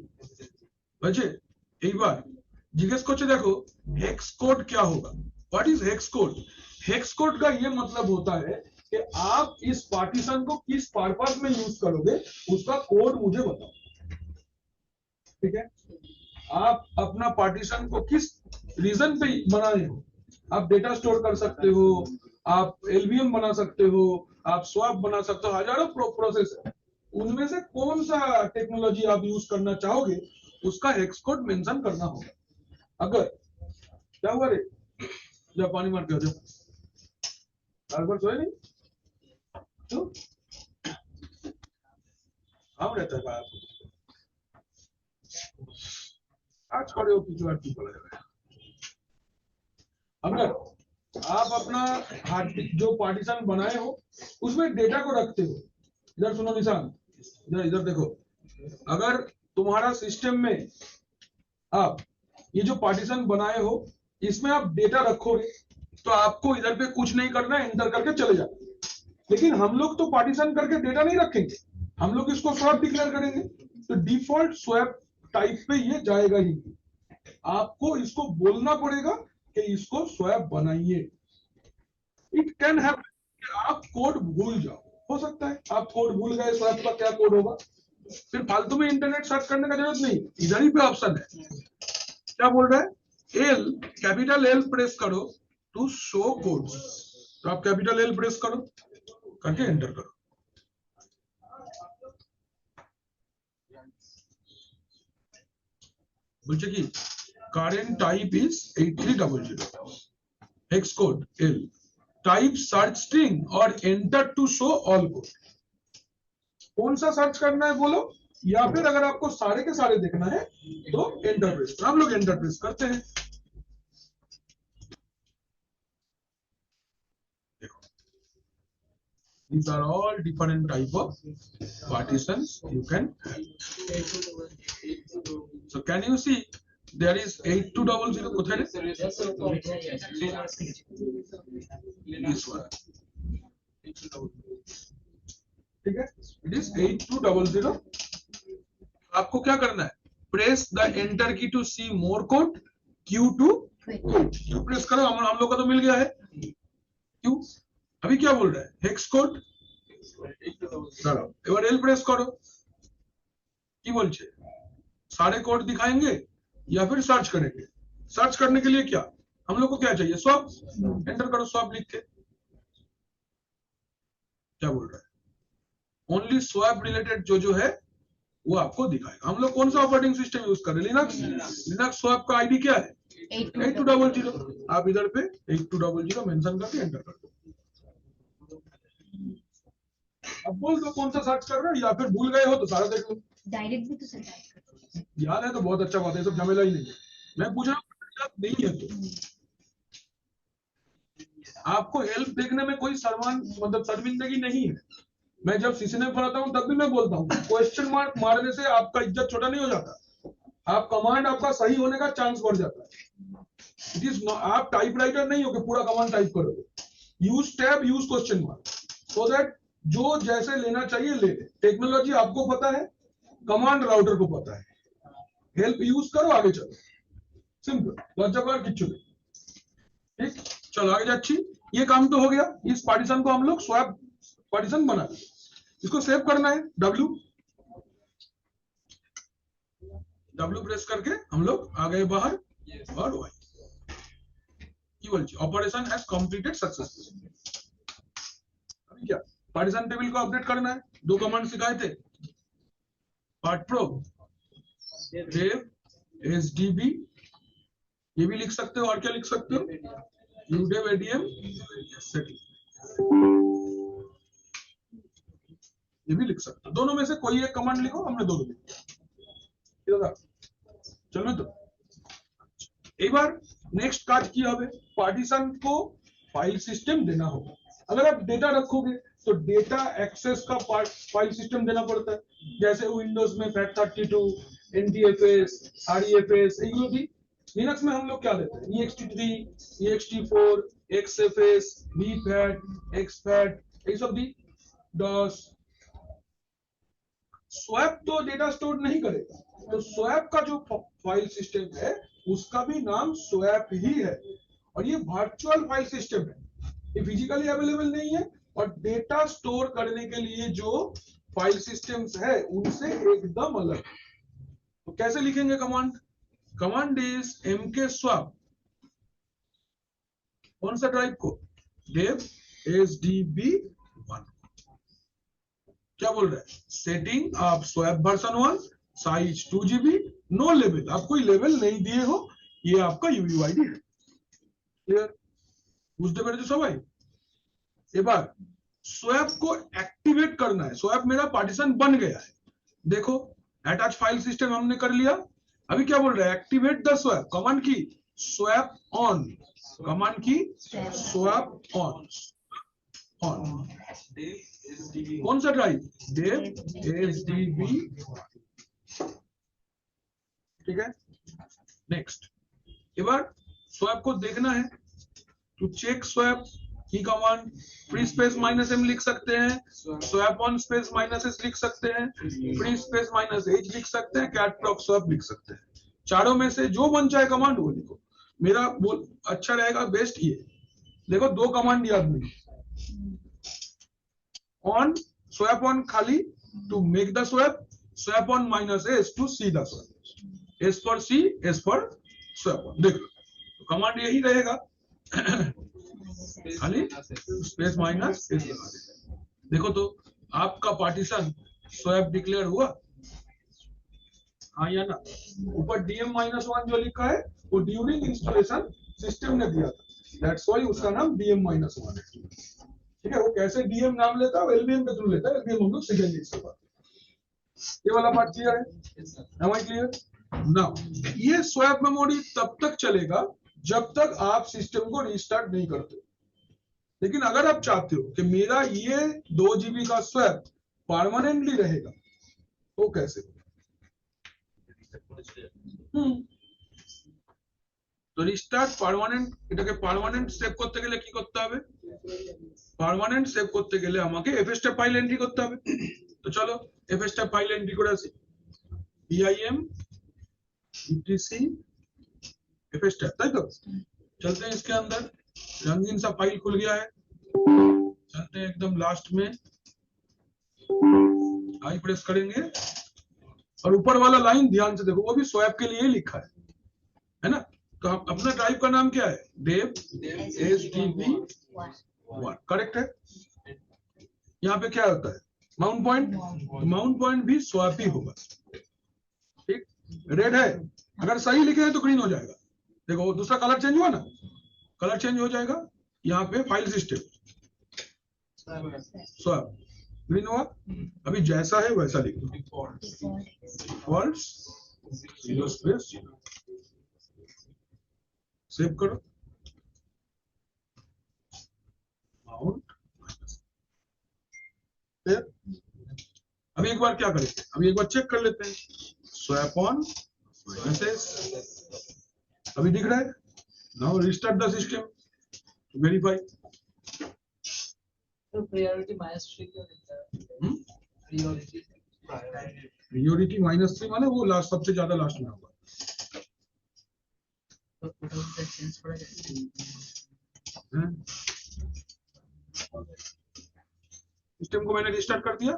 Speaker 1: बचे एक बार जिज्ञेस को देखो हेक्स कोड क्या होगा. What is hex code? Hex code का ये मतलब होता है कि आप इस पार्टीशन को किस पर्पस में यूज करोगे उसका कोड मुझे बताओ. ठीक है. आप अपना पार्टीशन को किस रीजन पे बनाए हो. आप डेटा स्टोर कर सकते हो, आप एलवीएम बना सकते हो, आप स्वैप बना सकते हो, हजारों प्रोसेस है. उनमें से कौन सा टेक्नोलॉजी आप यूज करना चाहोगे उसका हेक्स कोड मेंशन करना होगा. अगर क्या हुआ रे, जब पानी मार के आ जाओ बार सोए नहीं तो हम रहता है बाहर. आज खड़े हो पीछे की बोला जाएगा. अगर आप अपना हार्ड जो पार्टीशन बनाए हो उसमें डेटा को रखते हो, इधर सुनो निशान, इधर देखो. अगर तुम्हारा सिस्टम में आप ये जो पार्टीशन बनाए हो इसमें आप डेटा रखोगे तो आपको इधर पे कुछ नहीं करना है, एंटर करके चले जाओ. लेकिन हम लोग तो पार्टीशन करके डेटा नहीं रखेंगे, हम लोग इसको स्वैप डिक्लेयर करेंगे. तो डिफॉल्ट स्वैप टाइप पे ये जाएगा ही. आपको इसको बोलना पड़ेगा कि इसको स्वैप बनाइए. इट कैन हैपन आप कोड भूल जाओ, हो सकता है आप कोड भूल गए स्वैप का क्या कोड होगा. फिर फालतू में इंटरनेट सर्च करने का जरूरत नहीं, इधर ही पे ऑप्शन है. क्या बोल रहा है? एल, कैपिटल एल प्रेस करो टू शो कोड. तो आप कैपिटल एल प्रेस करो करके एंटर करो. बोलছে কি current type is 8300, hex code L, type search string or enter to show all code. कौन सा सर्च करना है बोलो, या फिर अगर आपको सारे के सारे देखना है तो एंटर प्रेस. हम लोग एंटर प्रेस करते हैं. देखो these are all different type of partitions you can have. So can you see there is 8200 কোথায় রে? This one. ठीक है, it is 8200. आपको क्या करना है? Press the enter key to see more code. Q2 press करो. हम लोग का तो मिल गया है. क्यों अभी क्या बोल रहा है? हेक्स कोड दाঁড়াও, এবার এল প্রেস করো. কি বলছে? सारे कोड दिखाएंगे या फिर सर्च करेंगे. सर्च करने के लिए क्या हम लोग को क्या चाहिए? स्वैप. एंटर करो स्वैप लिख के. क्या बोल रहा है? ओनली स्वैप रिलेटेड जो है वो आपको दिखाएगा. हम लोग कौन सा ऑपरेटिंग सिस्टम यूज कर रहे हैं? लिनक्स. लिनक्स स्वैप का आईडी क्या है? 8200. आप इधर पे 8200 मेंशन करके एंटर कर दो. अब बोल दो कौन सा सर्च कर रहे हो, या फिर भूल गए हो तो सारा देख लो.
Speaker 6: डायरेक्ट भी तो सर टाइप कर
Speaker 1: याद है तो बहुत अच्छा बात है, सब झमेला ही नहीं है. मैं पूछ रहा हूँ याद नहीं है तो आपको हेल्प देखने में कोई मतलब शर्मिंदगी नहीं है. मैं जब सीसीने पढ़ाता हूँ तब भी मैं बोलता हूँ क्वेश्चन मार्क मारने से आपका इज्जत छोटा नहीं हो जाता. आप कमांड आपका सही होने का चांस बढ़ जाता है. इट इज आप टाइपराइटर नहीं हो कि पूरा कमांड टाइप करोगे. Use tab, use question mark, so that जो जैसे लेना चाहिए ले ले. टेक्नोलॉजी आपको पता है, कमांड राउटर को पता है. हेल्प यूज करो, आगे चलो. सिंपल लज्जाकार किच्छु नहीं. ठीक, चलो आगे जाच्छी. ये काम तो हो गया. इस पार्टीशन को हम लोग स्वैप पार्टीशन बना दिए. इसको सेव करना है. W प्रेस करके हम लोग आ गए बाहर. और वाई কি বলছি ऑपरेशन हैज कंप्लीटेड सक्सेसफुली। अभी क्या पार्टीशन टेबल को अपडेट करना है, दो कमांड सिखाए थे पार्ट प्रो dev sdb, ये भी लिख सकते हो और क्या लिख सकते हो udev adm setting, ये भी लिख सकते हो। दोनों में से कोई एक कमांड लिखो, हमने दोनों लिखा। चलो तो एक बार नेक्स्ट काज की হবে पार्टीशन को फाइल सिस्टम देना होगा। अगर आप डेटा रखोगे तो डेटा एक्सेस का फाइल सिस्टम देना पड़ता है, जैसे विंडोज में FAT32 NTFS REFS, एগুলো भी लिनक्स में हम लोग क्या देते हैं ext3 ext4 xfs bfat xfat, ये सब भी DOS। स्वैप तो डेटा स्टोर नहीं करेगा, तो स्वैप का जो फाइल सिस्टम है उसका भी नाम स्वैप ही है, और ये वर्चुअल फाइल सिस्टम है, ये फिजिकली अवेलेबल नहीं है। और डेटा स्टोर करने के लिए जो फाइल सिस्टम्स है उनसे एकदम अलग। तो कैसे लिखेंगे कमांड? कमांड इज mkswap, कौन सा ड्राइव को? dev sdb1। क्या बोल रहा है? सेटिंग आप swap version 1 size 2 GB, no level, आप कोई लेवल नहीं दिए हो, ये आपका यूयूआईडी है। क्लियर? বুঝতে পেরেছো সবাই? এবার स्वैप को एक्टिवेट करना है। स्वैप मेरा पार्टीशन बन गया है, देखो अटैच फाइल सिस्टम हमने कर लिया। अभी क्या बोल रहा है? एक्टिवेट द स्वैप, कमांड की स्वैप ऑन, कमांड की स्वैप ऑन ऑन कौन सा ड्राइव? dev sdb, ठीक है। नेक्स्ट এবার स्वैप को देखना है, टू चेक स्वैप की कमांड फ्री स्पेस -m लिख सकते हैं, स्वैप ऑन स्पेस -s लिख सकते हैं, फ्री स्पेस -h लिख सकते हैं, कैट प्रॉक स्वैप लिख सकते हैं। चारों में से जो मन चाहे कमांड वो लिखो, मेरा बोल अच्छा रहेगा, बेस्ट ये। देखो दो कमांड याद नहीं, ऑन स्वैप ऑन खाली to make the swap, swap on -s to see the swap, s for see, s for swap on. देखो तो कमांड यही रहेगा, खाली स्पेस माइनस स्पेस लगा देते। देखो तो आपका पार्टीशन स्वैप डिक्लेयर हुआ, हाँ या ना? ऊपर DM-1 जो लिखा है वो ड्यूरिंग इंस्टॉलेशन सिस्टम ने दिया था, दैट्स व्हाई उसका नाम DM-1 है। ठीक है, वो कैसे DM नाम लेता है, LVM के थ्रू लेता है, LVM हम लोग सीखेंगे इसके बाद। ये वाला बात क्लियर है? Am I clear? नाउ ये स्वैप मेमोरी तब तक चलेगा जब तक आप सिस्टम को रिस्टार्ट नहीं करते। लेकिन अगर आप चाहते हो कि मेरा ये 2 GB का स्वैप परमानेंटली रहेगा, तो कैसे? তো রিস্টার্ট পার্মানেন্ট, এটাকে পার্মানেন্ট সেভ করতে গেলে কি করতে হবে? পার্মানেন্ট সেভ করতে গেলে আমাকে fstep ফাইল এন্ট্রি করতে হবে। তো চলো fstep ফাইল এন্ট্রি করে আসি, bim etc fstep, তাই तो चलते हैं इसके अंदर। रंगीन सा फाइल खुल गया है, चलते हैं एकदम लास्ट में, आई प्रेस करेंगे और ऊपर वाला लाइन ध्यान से देखो, वो भी स्वैप के लिए ही लिखा है ना? तो हम अपना ड्राइव का नाम क्या है? dev sdb1, करेक्ट है। यहाँ पे क्या होता है? माउंट पॉइंट, तो माउंट पॉइंट भी स्वैप ही होगा। ठीक, रेड है, अगर सही लिखे हैं तो ग्रीन हो जाएगा। देखो दूसरा कलर चेंज हुआ ना, कलर चेंज हो जाएगा। यहाँ पे फाइल सिस्टम स्वैप ग्रीन हुआ, अभी जैसा है वैसा लिख दो, false zero space zero, save करो, माउंट। अभी एक बार क्या करेंगे, अभी एक बार चेक कर लेते हैं, स्वैप ऑन -s, अभी दिख रहा है। Now restart the system to verify.
Speaker 4: तो प्रायोरिटी -3 क्यों देता है?
Speaker 1: प्रायोरिटी -3 माने वो लास्ट, सबसे ज्यादा लास्ट में होगा।
Speaker 4: तो टोटल चेंज करा जाए।
Speaker 1: सिस्टम को मैंने रिस्टार्ट कर दिया,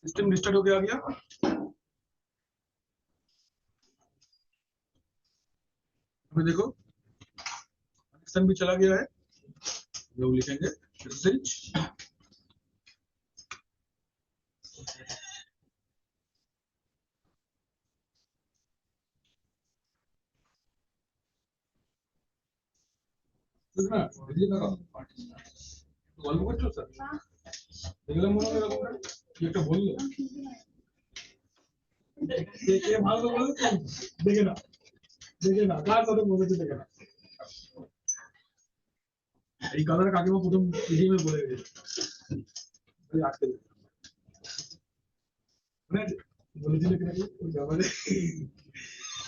Speaker 1: सिस्टम रिस्टार्ट होके आ गया। अभी देखो कनेक्शन भी चला गया है, लोग लिखेंगे मैसेज দেখনা এদিকে দেখো গল্প করছো স্যার দেখলাম মনে হয় এরকম কি একটা বললো কে ভালো বলে দেখে না কার সাথে বলেছে দেখে না এই কালার কাকিমা প্রথম টিমে বলে গেছে আটকে মানে बोलेছিলে कि नहीं कोई जवाब नहीं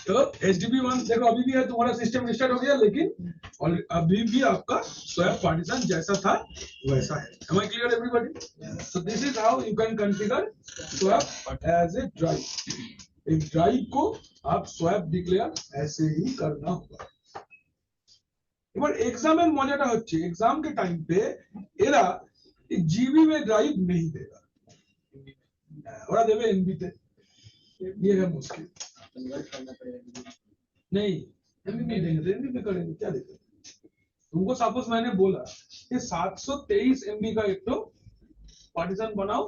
Speaker 1: तो HDB 1 देखो अभी भी है तुम्हारा सिस्टम रिस्टार्ट हो गया लेकिन और अभी भी आपका स्वैप पार्टीशन जैसा था वैसा है am I clear everybody so this is how you can configure swap as a drive एक ड्राइव को आप स्वैप डिक्लेयर ऐसे ही करना होगा এবার এক্সামের মজাটা হচ্ছে এক্সাম के टाइम पे এরা जीबी में ड्राइव नहीं देगा ওরা দেবে एमबी তে ये है मुश्किल नहीं एमबी नहीं देंगे एमबी पे करेंगे क्या देखेंगे तुमको सपोज मैंने बोला कि 723 एमबी का एक तो पार्टीशन बनाओ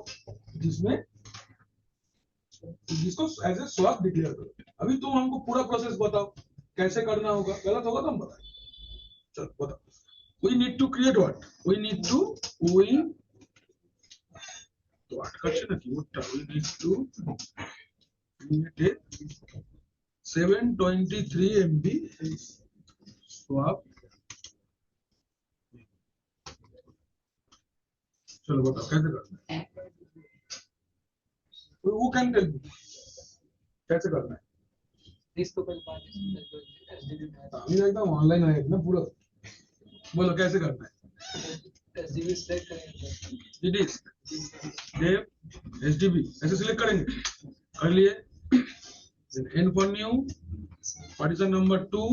Speaker 1: जिसमें जिसको एज ए स्वैप डिक्लेयर करो अभी तुम हमको पूरा प्रोसेस बताओ कैसे करना होगा गलत होगा तो हम बताएं चलो बताओ we need to create what we need to तो আটকাচ্ছে না কিবোর্ডটা we need to create a 723 MB swap चलो बताओ कैसे करना है वो कैन टेल मी कैसे करना है
Speaker 4: इसको कर पाते
Speaker 1: अभी एकदम ऑनलाइन है ना पूरा बोलो कैसे करना है
Speaker 4: एसडीबी सेलेक्ट करेंगे
Speaker 1: इट इज देव एसडीबी ऐसे सिलेक्ट करेंगे कर लिए N for new partition number 2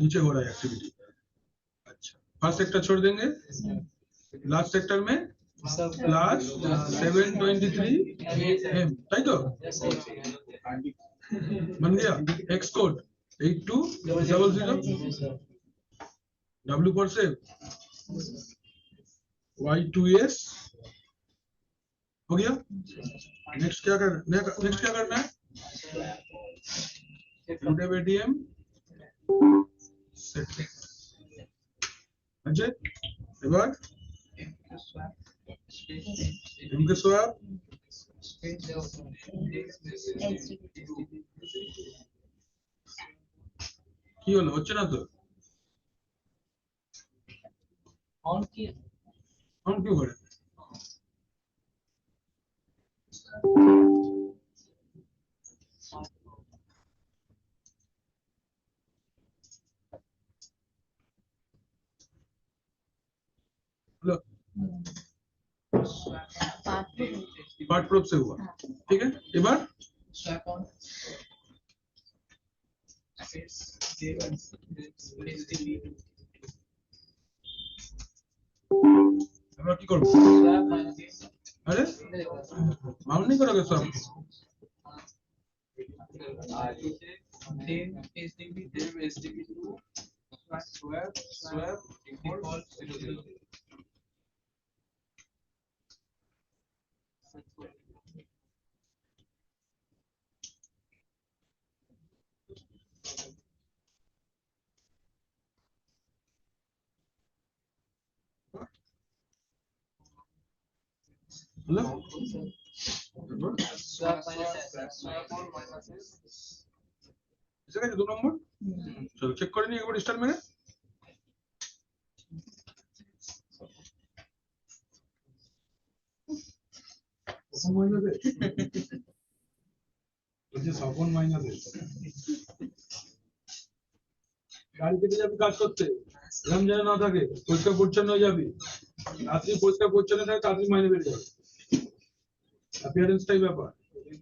Speaker 1: नीचे हो रहा है एक्टिविटी अच्छा फर्स्ट सेक्टर छोड़ देंगे लास्ट सेक्टर में प्लस 723 एम ताई तो बन गया x code 8200 W for save Y2S हो गया नेक्स्ट क्या करना है ATM सेटिंग अच्छा এবার इनके स्वैप কি হলো হচ্ছে না তো
Speaker 4: ऑन की
Speaker 1: हम क्यों करें हेलो पार्ट प्रूफ से हुआ ठीक है एक बार
Speaker 4: स्वैप ऑन
Speaker 1: আমরা কি করব
Speaker 4: स्वैप माइनस
Speaker 1: अरे माउंट नहीं करोगे सब
Speaker 4: then SDB dev SDB 2 swap default 00
Speaker 1: hello
Speaker 4: swap minus
Speaker 1: इसे क्या 2 नंबर चलो चेक করে নি একবার স্টার্ট মেরে সপন মাইনাসে গাড়ি কেটে যাবি কাজ করতে এরকম যেন না থাকে পরিষ্কার পরিচ্ছন্ন হয়ে যাবি রাত্রি পরিষ্কার পরিচ্ছন্ন থাকে তাড়াতাড়ি মাইনে বেড়ে যাবে অ্যাপিয়ারেন্সটাই ব্যাপার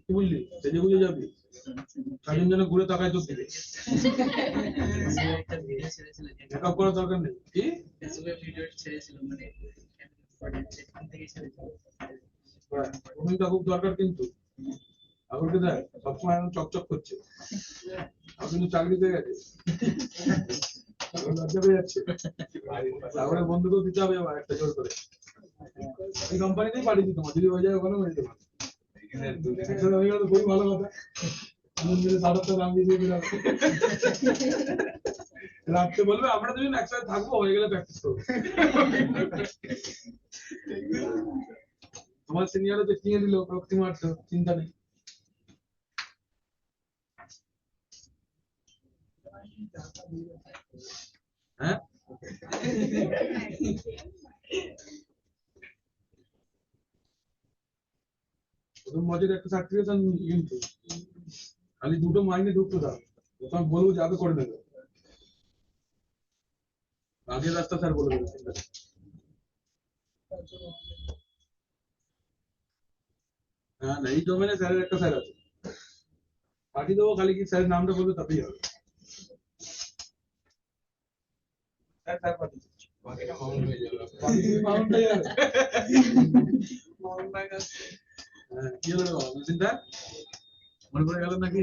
Speaker 1: কি বুঝলি সেজে বুঝে যাবি সারাদিন যেন ঘুরে তাকায় তোর দিকে
Speaker 4: একটা ভিডিও ছেড়েছিল
Speaker 1: মেকআপ করার দরকার নেই কি
Speaker 4: ফেসবুকে ভিডিও ছেড়েছিল মানে সেখান থেকে ছেড়েছিল
Speaker 1: ওটা খুব দরকার কিন্তু এখন কি দেয় সবসময় এখন চকচক করছে আর কিন্তু চাকরি পেয়ে গেছে এখন লজ্জা পেয়ে যাচ্ছে তারপরে বন্ধুকেও দিতে হবে আবার একটা জোর করে এই কোম্পানিতেই পাঠিয়ে দিত যদি হয়ে যায় ওখানে হয়ে যাবে একসাথে হয়ে গেলে তো খুবই ভালো কথা দুজন মিলে ৭০ দাম দিয়ে দিয়ে দিলাম রাখতে বলবে আমরা দুজন একসাথে থাকবো হয়ে গেলে প্র্যাকটিস করবো তোমার সিনিয়রও দেখিয়ে দিল প্রক্তি মারতো চিন্তা নেই হ্যাঁ প্রথম বছর একটা সার্টিফিকেশন কিন্তু খালি দুটো মাইনে ঢুকতো দাও তখন বলবো যাবে করে নেবে আগের রাস্তা স্যার বলে দেবে চিন্তা নেই। হ্যাঁ না এই ডোমেনে স্যারের একটা স্যার আছে পাঠিয়ে দেবো খালি কি স্যারের নামটা বলবে তাতেই হবে স্যার স্যার পাঠিয়ে দিচ্ছি।
Speaker 3: বাকিটা মাউন্ট হয়ে যাবে
Speaker 1: বাকি তুমি মাউন্টটাই যাবে।
Speaker 3: মাউন্ট ব্যাগ আছে
Speaker 1: হ্যাঁ, কি হলো রে বাবা মেশিনটা মনে পড়ে গেল নাকি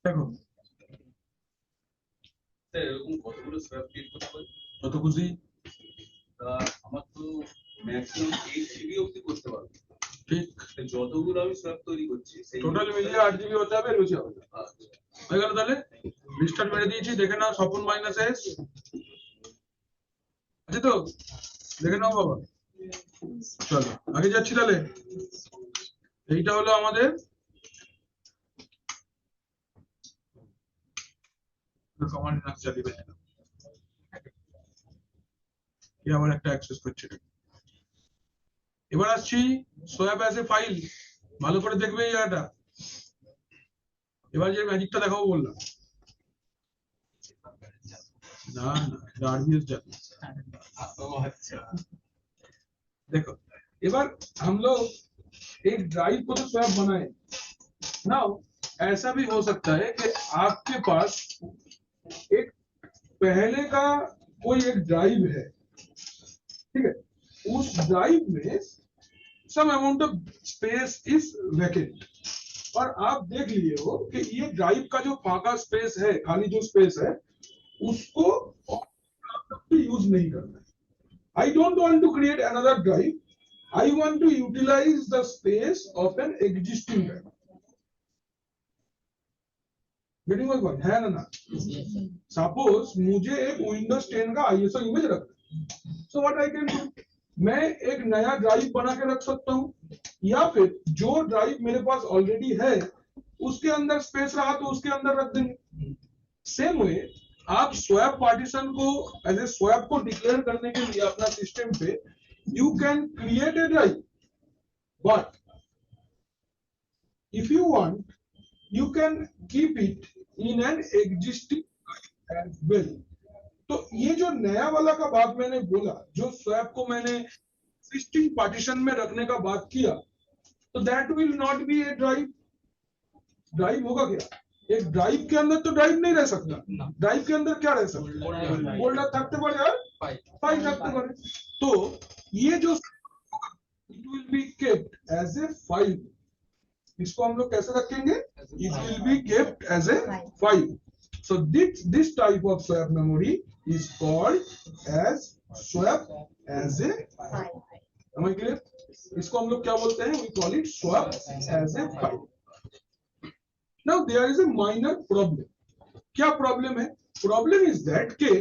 Speaker 1: দেখো
Speaker 3: স্যার এরকম কতগুলো সোয়াপ ক্রিয়েট করতে পারি
Speaker 1: যত খুশি
Speaker 3: তা আমার তো ম্যাক্সিমাম 8 জিবি অবধি করতে পারবো
Speaker 1: ঠিক
Speaker 3: তা যতগুলো আমি সোয়াপ তৈরি করছি সেই
Speaker 1: টোটাল মিলিয়ে 8 জিবি হতে হবে এর বেশি হবে না।
Speaker 3: আচ্ছা।
Speaker 1: হয়ে গেল তাহলে রিস্টার্ট মেরে দিয়েছি দেখে নাও স্বপন মাইনাস এস আছে তো দেখে নাও বাবা চলো আগে যাচ্ছি তাহলে এইটা হলো আমাদের কমান্ড লাইন চালিয়ে আবার একটা অ্যাক্সেস করছে এবার আসছি সোয়াপ অ্যাজ এ ফাইল ভালো করে দেখবে এই জায়গাটা এবার যে ম্যাজিকটা দেখাবো বললাম না না आरबीएस जाती
Speaker 3: अच्छा
Speaker 1: देखो एबार हम लोग एक ड्राइव को तो स्वैप बनाए नाउ ऐसा भी हो सकता है कि आपके पास एक पहले का कोई एक ड्राइव है ठीक है उस ड्राइव में some amount of space is vacant और आप देख लिए हो कि ये ड्राइव का जो फाका स्पेस है खाली जो स्पेस है उसको यूज नहीं करना है I don't want to create another drive. I want to utilize the space of an existing drive. Getting my point? है ना? Suppose मुझे एक Windows 10 का ISO इमेज रखना है. So what I can do? मैं एक नया ड्राइव बना के रख सकता हूँ या फिर जो ड्राइव मेरे पास ऑलरेडी है उसके अंदर स्पेस रहा तो उसके अंदर रख देंगे. सेम वे आप स्वैप पार्टीशन को एज ए स्वैप को डिक्लेयर करने के लिए अपना सिस्टम पे you can create a drive but if you want you can keep it in an existing as well. तो ये जो नया वाला का बात मैंने बोला जो स्वैप को मैंने एग्जिस्टिंग पार्टीशन में रखने का बात किया तो that will not be A drive. Drive होगा क्या? एक ड्राइव के अंदर तो ड्राइव नहीं रह सकता. ड्राइव के अंदर क्या रह सकता? फोल्डर थकते पड़े और फाइल थकते पड़े. तो ये जो it will be kept as a file. इसको हम लोग कैसे रखेंगे? It will be kept as a file. So this type of swap memory is called as swap as a file. Am I clear? इसको हम लोग क्या बोलते हैं? We call it swap as a file. Now there is a minor problem. क्या problem है? Problem is that के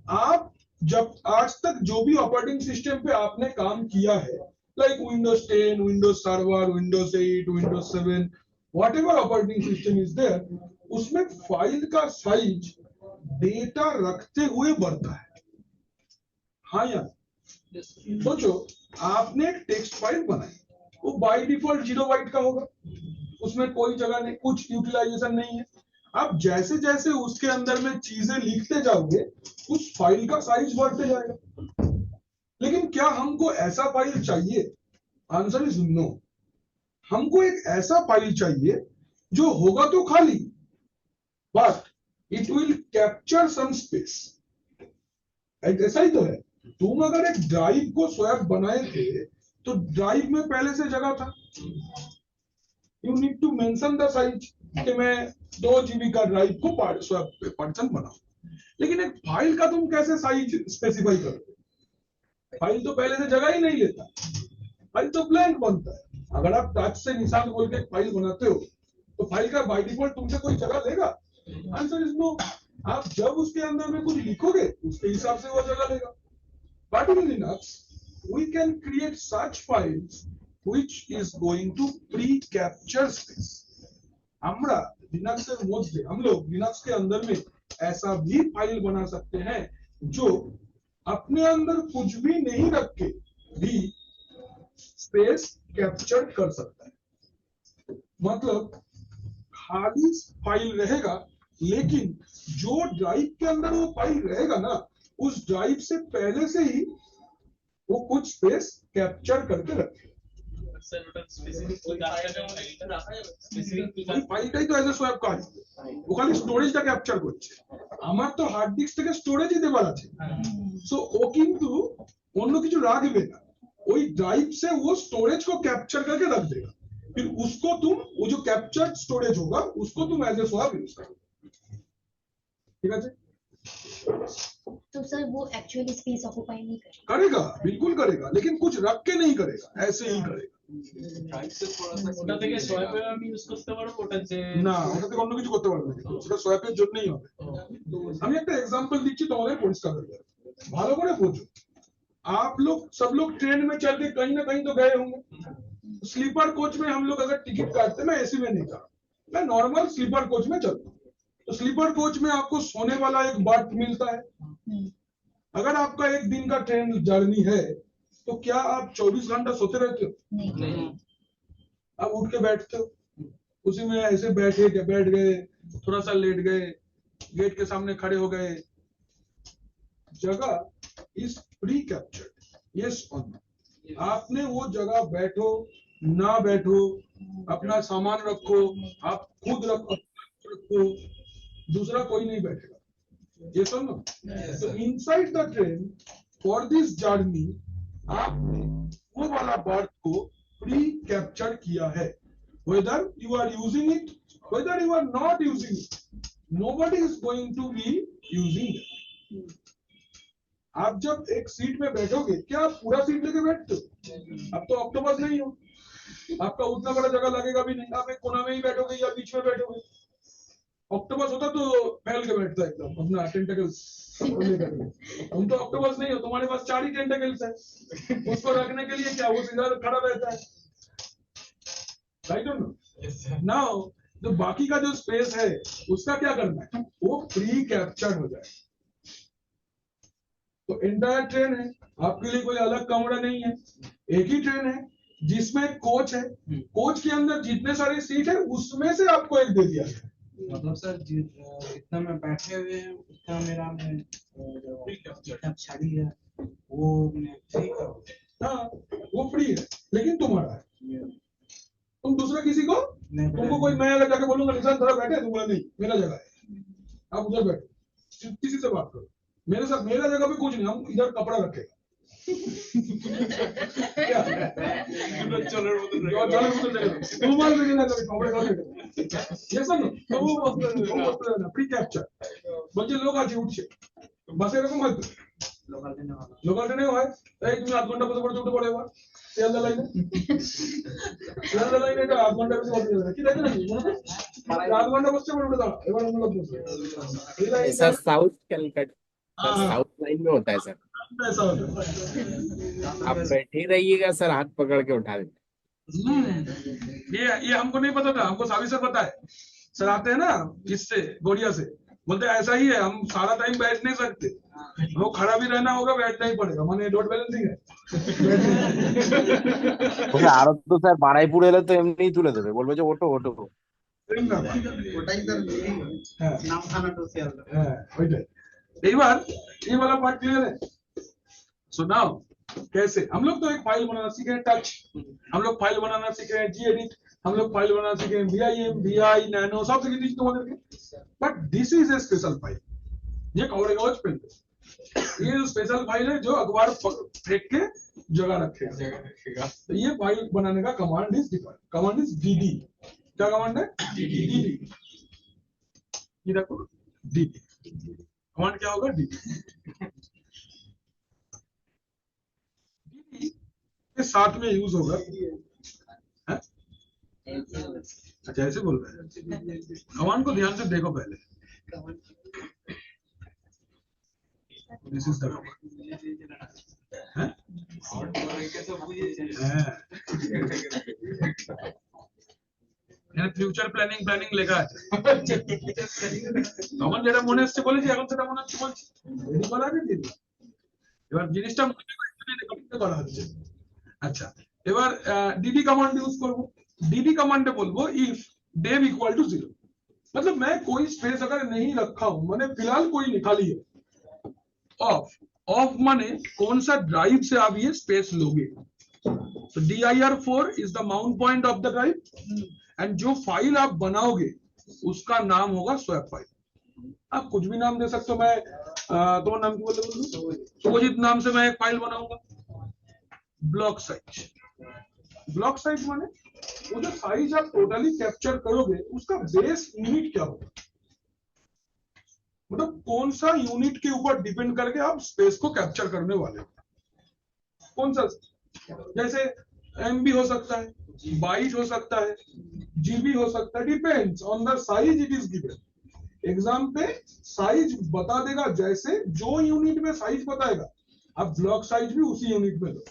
Speaker 1: आप जब आज तक जो भी ऑपरेटिंग सिस्टम पे आपने काम किया है, like Windows 10, Windows server, Windows 8, Windows 7, whatever operating system is there, उसमें फाइल का साइज डेटा रखते हुए बढ़ता है। हाँ यार, सोचो आपने एक टेक्स्ट फाइल बनाई, वो बाय डिफॉल्ट 0 बाइट का होगा, उसमें कोई जगह नहीं, कुछ यूटिलाइजेशन नहीं है। आप जैसे जैसे उसके अंदर में चीजें लिखते जाओगे, उस फाइल का साइज बढ़ते जाएगा। लेकिन क्या हमको ऐसा फाइल चाहिए? Answer is no. हमको एक ऐसा फाइल चाहिए जो होगा तो खाली, but it will capture some space. ऐसा ही तो है, तुम अगर एक ड्राइव को स्वैप बनाए थे तो ड्राइव में पहले से जगह था, you need to mention the size कि मैं 2 GB का ड्राइव को पार्टीशन बनाऊं। लेकिन एक फाइल का तुम कैसे साइज स्पेसिफाई करोगे? फाइल तो पहले से जगह ही नहीं लेता, फाइल तो ब्लैंक बनता है। अगर आप टच से निशान बोल के फाइल बनाते हो तो फाइल का बाय डिफॉल्ट तुमसे कोई जगह लेगा? Answer is no. आप जब उसके अंदर में कुछ लिखोगे उसके हिसाब से वो जगह लेगा। But in Linux, we can create such files which is going to pre-capture space. আমরা লিনাক্সের মধ্যে, हम लोग लिनक्स के अंदर में ऐसा भी फाइल बना सकते हैं जो अपने अंदर कुछ भी नहीं रख के भी स्पेस कैप्चर कर सकता है। मतलब खाली फाइल रहेगा, लेकिन जो ड्राइव के अंदर वो फाइल रहेगा ना, उस ड्राइव से पहले से ही वो कुछ स्पेस कैप्चर करके रखे। ফাইলটাই তো এজ এ সোয়াপ কাজ, ও খালি স্টোরেজটা ক্যাপচার করছে। আমার তো হার্ড ডিস্ক থেকে স্টোরেজই দেবার আছে, সো ও কিন্তু অন্য কিছু রাখবে না, ওই ड्राइव से वो स्टोरेज को कैप्चर करके रख देगा। फिर उसको तुम, वो जो कैप्चर्ड स्टोरेज होगा उसको तुम एज ए स्वाप यूज करोगे। ठीक है?
Speaker 6: तो सर वो एक्चुअली स्पेस ऑक्यूपाई नहीं करेगा?
Speaker 1: करेगा, बिल्कुल करेगा, लेकिन कुछ रख के नहीं करेगा, ऐसे ही करेगा।
Speaker 4: ওটা থেকে সোয়াপে আমি ইউজ করতে পারবো, ওটা যে
Speaker 1: না, ওটা থেকে অন্য কিছু করতে পারবে না, ওটা সোয়াপের জন্যই হবে। আমি একটা एग्जांपल দিচ্ছি তোমাদের পরিষ্কার হয়ে যাবে, ভালো করে বোঝো। आप लोग सब लोग ट्रेन में चल के कहीं ना कहीं तो गए होंगे। स्लीपर कोच में हम लोग अगर टिकट काटते, मैं एसी में नहीं जा रहा, मैं नॉर्मल स्लीपर कोच में चलता हूँ, तो स्लीपर कोच में आपको सोने वाला एक बर्थ मिलता है। अगर आपका एक दिन का ट्रेन जर्नी है तो क्या आप 24 घंटा सोते रहते हो?
Speaker 6: नहीं।
Speaker 1: आप उठ के बैठते हो, उसी में ऐसे बैठ गए, थोड़ा सा लेट गए, गेट के सामने खड़े हो गए। जगह इज प्री कैप्चर्ड, यस और नो। आपने वो जगह बैठो ना बैठो, अपना सामान रखो, आप खुद रखो, दूसरा कोई नहीं बैठेगा, यस और नो। तो inside the train for this journey आपने वो वाला बर्थ को प्री कैप्चर किया है। Whether you are using it, whether you are not using it, nobody is going to be using it. आप जब एक सीट में बैठोगे, क्या आप पूरा सीट लेके बैठते हो? अब तो ऑक्टोपस नहीं हो, आपका उतना बड़ा जगह लगेगा भी नहीं, आप एक कोना में ही बैठोगे या बीच में बैठोगे। ऑक्टोपस होता तो फैल के बैठता एकदम अपना टेंटेकल्स लेकर। तुम तो ऑक्टोपस नहीं हो, तुम्हारे पास 4 ही टेंटेकल्स है, उसको रखने के लिए क्या वो सीधा खड़ा रहता है, राइट और नो? नाउ जो बाकी का जो स्पेस है उसका क्या करना है, वो प्री कैप्चर्ड हो जाए। तो एंटायर ट्रेन है, आपके लिए कोई अलग कमरा नहीं है, एक ही ट्रेन है जिसमें कोच है, कोच के अंदर जितने सारे सीट है उसमें से आपको एक दे दिया है।
Speaker 7: मतलब सर जितना मैं बैठे हुए हैं उतना मेरा में जितना छड़ी है वो फ्री का,
Speaker 1: हाँ वो फ्री है, लेकिन तुम्हारा है, तुम दूसरा किसी को, तुमको कोई मैं अगर जाके बोलूंगा निशान थोड़ा बैठे, तुमको नहीं, मेरा जगह है, आप उधर बैठो, किसी से बात करो, मेरे साथ, मेरा जगह पे कुछ नहीं, हम इधर कपड़ा रखेगा। प्री कैप्चर বলছে লোক আছে উঠছে, বাসে এরকম হয় তো, লোকাল ট্রেনে হয়, এই তুমি 8 ঘন্টা বসে পড়ে উঠে পড়ে, এবার শিয়ালদা লাইনে এটা 8 ঘন্টা বেশি বসে যাবে, কি দেখে নাকি 8 ঘন্টা বসছে পড়ে উঠে দাঁড়া, এবার অন্য লোক বসে।
Speaker 2: ऐसा साउथ कैलकाटा
Speaker 1: हाँ,
Speaker 2: साउथ लाइन में होता है सर।
Speaker 1: ऐसा होता है।
Speaker 2: आप बैठे रहिएगा सर, हाथ पकड़ के उठा देते।
Speaker 1: ये हमको नहीं पता था, हमको सावी सर पता है। सर आते हैं ना इससे गोड़िया से, बोलते हैं ऐसा ही है, हम सारा टाइम बैठ नहीं सकते, वो खड़ा भी रहना होगा, बैठना ही पड़ेगा, माने लोड बैलेंसिंग है।
Speaker 8: আরো তো স্যার বাড়াইপুর এলে তো এমনিই তুলে দেবে, বলবে যে ওটো ওটো।
Speaker 7: ওটাই তার
Speaker 1: হ্যাঁ,
Speaker 7: নামখানাটা শেয়ার
Speaker 1: হ্যাঁ, ওইটাই। এইবার ये वाला पार्ट क्लियर है। सो नाउ कैसे हम लोग तो एक फाइल बनाना सीखे हैं, टच, हम लोग फाइल बनाना सीखे हैं, gedit, हम लोग फाइल बनाना सीखे हैं, vim, vi, nano, सब सीखे डिजिटल करके। But this is a special file, ये कवर कागज पेन, ये जो स्पेशल फाइल है जो अखबार फेंक के जगह रखेगा। तो ये फाइल बनाने का command is defined, command is dd। क्या कमांड है? dd। ये देखो dd कमांड क्या होगा? dd के साथ में यूज होगा। है? अच्छा ऐसे बोल रहे हैं, कमांड को ध्यान से देखो पहले। This is the future planning লেখা আছে। তখন যেটা মনে হচ্ছে বলেছি, এখন সেটা মনে হচ্ছে বলছি, রেডি করা আছে দিন। এবার জিনিসটা করা হচ্ছে। अच्छा এবার डीडी कमांड यूज করব। डीडी कमांडে বলবো इफ dev इक्वल टू 0, मतलब मैं कोई स्पेस अगर नहीं रखा हूं, मैंने फिलहाल कोई नहीं, खाली है। ऑफ, ऑफ माने कौन सा ड्राइव से आप ये स्पेस लोगे। तो dir4 is the mount point of the drive, and जो फाइल आप बनाओगे उसका नाम होगा स्वैप फाइल। आप कुछ भी नाम दे सकते हो, मैं तो नाम की बोलते शुभजीत नाम से मैं एक फाइल बनाऊंगा। ब्लॉक साइज, ब्लॉक साइज माने वो जो साइज आप टोटली कैप्चर करोगे उसका बेस यूनिट क्या होगा, मतलब कौन सा यूनिट के ऊपर डिपेंड करके आप स्पेस को कैप्चर करने वाले हो। कौन सा, जैसे एमबी हो सकता है, बाइट हो सकता है, जीबी हो सकता है, depends on the size it is given. Exam पे साइज बता देगा, जैसे जो यूनिट में साइज बताएगा आप ब्लॉक साइज भी उसी यूनिट में दो।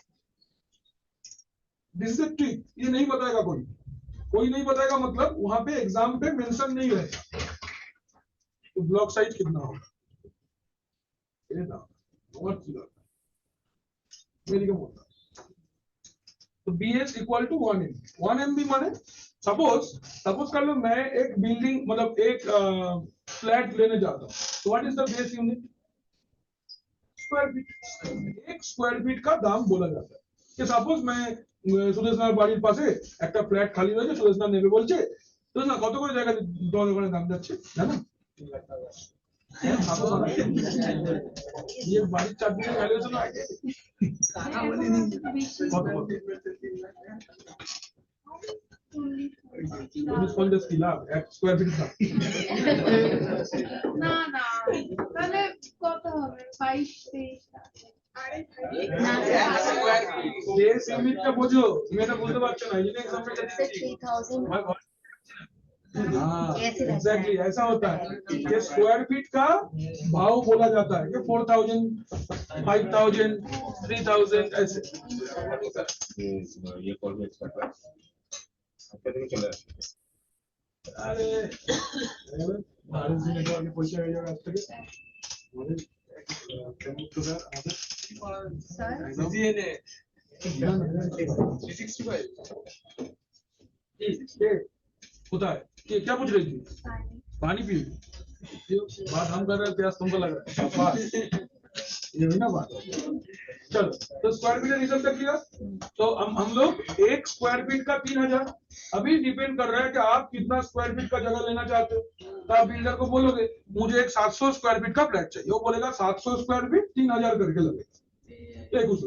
Speaker 1: दिस इज अ ट्रिक, ये नहीं बताएगा कोई, कोई नहीं बताएगा, मतलब वहां पे एग्जाम पे मेंशन नहीं रहेगा तो ब्लॉक साइज कितना होगा, ये ना बहुत सीधा मेरी कम होता। तो bs equal to 1 MB, 1 MB माने सपोज कर लो मैं एक बिल्डिंग, मतलब एक फ्लैट लेने जाता हूं, तो what is the base unit? Square feet. एक स्क्वायर फीट का दाम बोला जाता है कि सपोज मैं সুদেশনার বাড়ির পাশে একটা ফ্ল্যাট খালি রয়েছে, সুদেশনা নেবে বলছে, সুদেশনা কত করে জায়গা দোকানে দাম যাচ্ছে জানো? ये बारिश चाबी वैल्यूएशन आगे कत 50 की लाख 1 स्क्वायर फीट का
Speaker 9: না না তাহলে কত হবে 22-23
Speaker 1: बेस यूनिट का बोझो তুমি এটা বলতে পারছো না, ইঞ্জিনিয়ারিং এক্সাম্পল দিচ্ছি।
Speaker 6: 3000
Speaker 1: हाँ एग्जैक्टली ऐसा होता है कि स्क्वायर फीट का भाव बोला जाता है कि 4000, 5000, 3000 ऐसे।
Speaker 2: ये कॉल में चले
Speaker 1: अरे भारत जी ने आगे पहुंचे हो जाएगा आज तक होता है कि क्या पूछ रही थी? पानी पी बात हम कर रहे हैं, प्यास तुमको लग रहा है, ये हुई ना बात। चलो तो स्क्वायर फीट रिजल्ट तक किया, तो हम लोग एक स्क्वायर फीट का 3000, अभी डिपेंड कर रहा है कि आप कितना स्क्वायर फीट का जगह लेना चाहते हो। तो आप बिल्डर को बोलोगे मुझे एक 700 स्क्वायर फीट का फ्लैट चाहिए, वो बोलेगा 700 स्क्वायर फीट 3000 करके लगेगा, एक उस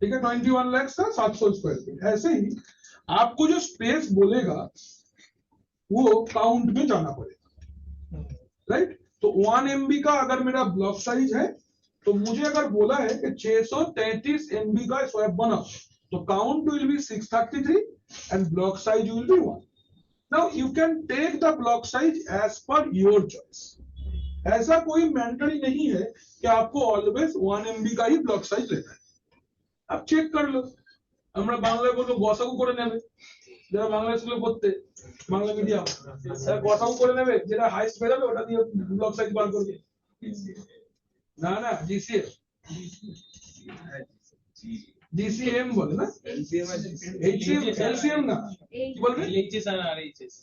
Speaker 1: ठीक है 21 लाख का 700 स्क्वायर फीट। ऐसे ही आपको जो स्पेस बोलेगा वो काउंट में जाना पड़ेगा, राइट। तो 1 MB का अगर मेरा ब्लॉक साइज है तो मुझे अगर बोला है कि 633 MB का स्वैप बना, तो count will be 633 and block size will be 1। Now you can take the block size as per your choice, ऐसा कोई मैंडेटरी नहीं है कि आपको ऑलवेज 1 MB का ही ब्लॉक साइज लेना है। आप चेक कर लो, আমরা বাংলায় বলবো গসাগু করে নেবে, যারা বাংলা স্কুলে পড়তে বাংলা মিডিয়াম তারা গসাগু করে নেবে, যেটা হাইস্ট বেরোবে ওটা দিয়ে ব্লক সাইজ বার করবে। না না জিসিএম জিসিএম বলে না, এইচএম এলসিএম না, কি বলবে
Speaker 4: এইচএস আর এইচএস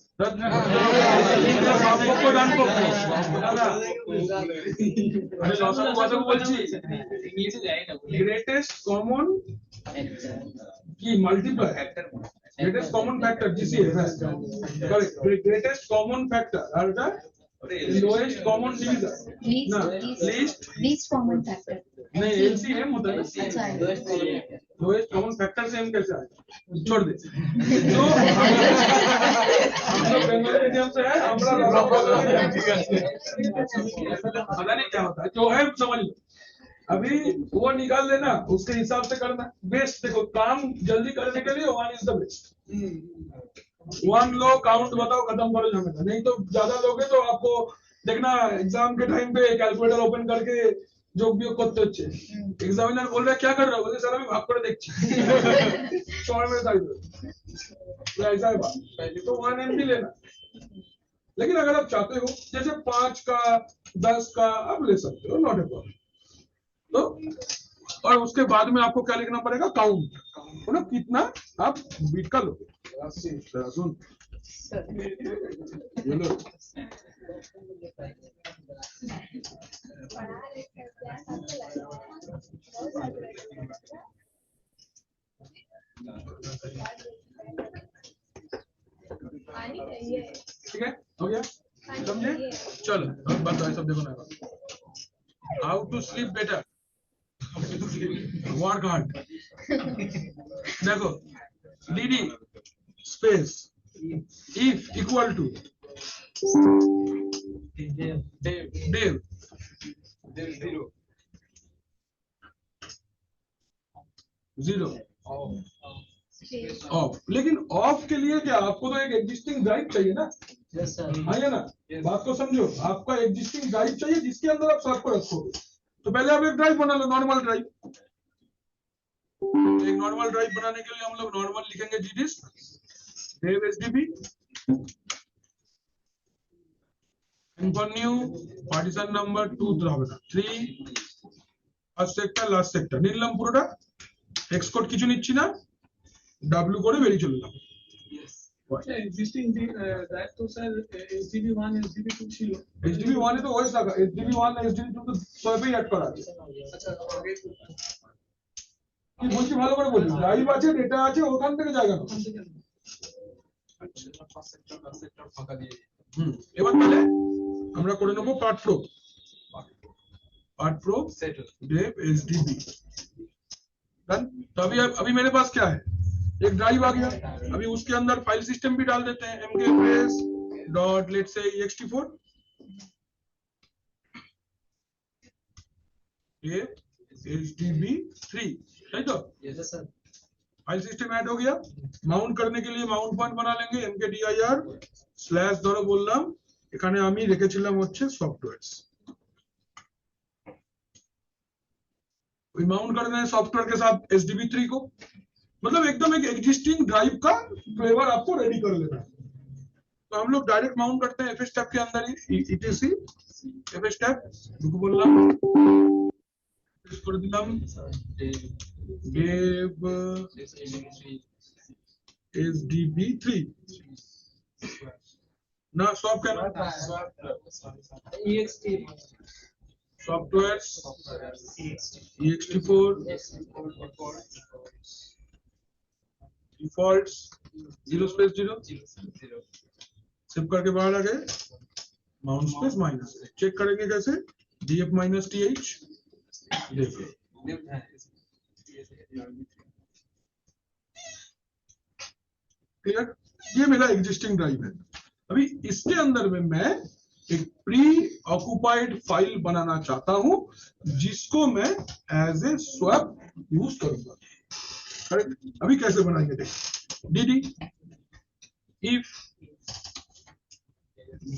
Speaker 1: আরে লসাগু গসাগু বলছি,
Speaker 4: ইংলিশে যায় না
Speaker 1: গ্রেটেস্ট কমন কি multiply, greatest common factor GCM, correct, greatest common factor আর এটা लोएस्ट कॉमन डिवीजर ना,
Speaker 6: लीस्ट कॉमन फैक्टर
Speaker 1: नहीं एलसीएम होता है,
Speaker 6: अच्छा
Speaker 1: लोएस्ट कॉमन फैक्टर से हम कैसे आए, छोड़ दे तो हम लोग बंगाली मीडियम से है, हमरा पता नहीं क्या होता है, जो है समझ लो। अभी वो निकाल लेना, उसके हिसाब से करना बेस्ट। देखो काम जल्दी करने के लिए 1 is the best. 1 low, count बताओ, खत्म करो झमेला। नहीं तो ज्यादा लोगे तो आपको देखना एग्जाम के टाइम पे कैलकुलेटर ओपन करके যোগ বিয়োগ করতে হচ্ছে। एग्जामिनर बोल रहा है क्या कर रहे हो, बोले सर আমি ভাগ করে দেখছি সময় मेरे साइड में, ऐसा है बात। पहले तो 1 MB लेना, लेकिन अगर आप चाहते हो जैसे 5 का 10 का आप ले सकते हो, नॉट ए प्रॉब्लम। तो और उसके बाद में आपको क्या लिखना पड़ेगा, काउंट, मतलब कितना आप बीट का लोगे। सुन ये लो, ठीक है, हो गया, समझे? चलो अब बताओ सब, देखो ना, how to sleep better, work hard. देखो DD space if equal to Dave zero off. लेकिन ऑफ के लिए क्या, आपको तो एक एग्जिस्टिंग ड्राइव चाहिए ना, है ना, बात को समझो, आपका एग्जिस्टिंग ड्राइव चाहिए जिसके अंदर आप सब को रखोगे। तो पहले आप एक ड्राइव बना लो, नॉर्मल ड्राइव। एक नॉर्मल ड्राइव बनाने के लिए हम लोग नॉर्मल लिखेंगे g disk Dave SDB new partition number 2 হবে না 3 ফার্স্ট সেক্টর লাস্ট সেক্টর নিলাম পুরোটা, এক্স কোড কিছু নিচ্ছি না, ডাব্লিউ করে বেরিয়ে চলে গেলাম।
Speaker 7: এক্সিস্টিং দ্যাট তো স্যার এসডিবি 1 এসডিবি 2 ছিল,
Speaker 1: এসডিবি 1 এ তো ওই থাকা, এসডিবি 1 এসডিবি 2 তো সবই অ্যাড করা আছে।
Speaker 7: আচ্ছা আগে
Speaker 1: কি বলছি ভালো করে বলি, ড্রাইভ আছে, ডেটা আছে, ওখান থেকে জায়গা নাও। এবার তাহলে আমরা করে নেবো partprobe dev SDB done. तो अभी मेरे पास क्या है, एक ड्राइव आ गया, अभी उसके अंदर फाइल सिस्टम भी डाल देते हैं, mkbase dot let's say ext4 sdb3, सही तो फाइल सिस्टम ऐड हो गया। माउंट करने के लिए माउंट पॉइंट बना लेंगे, mkdir स्लैश ধরো বললাম এখানে আমি রেখেছিলাম হচ্ছে সফটওয়্যারস, वही माउंट कर देना है सॉफ्टवेयर के साथ SDB3 को, मतलब एकदम एक एग्जिस्टिंग ड्राइव का फ्लेवर आपको रेडी कर लेना है। तो हम लोग डायरेक्ट माउंट करते हैं FS टैब के अंदर ही, etc FS टैब रुको बोललाम कर दिलाम dev SDB3 ना सब क्या ना
Speaker 4: ext
Speaker 1: software ext4 defaults 0 space 0 save करके बाहर आ गए, माउंट स्पेस माइनस, चेक करेंगे कैसे, df माइनस th देखो क्लियर। ये मेरा एग्जिस्टिंग ड्राइव है। अभी इसके अंदर में मैं एक प्री ऑक्युपाइड फाइल बनाना चाहता हूं जिसको मैं एज ए स्वैप यूज करूंगा। करेक्ट, अभी कैसे बनाएंगे देखिए, dd if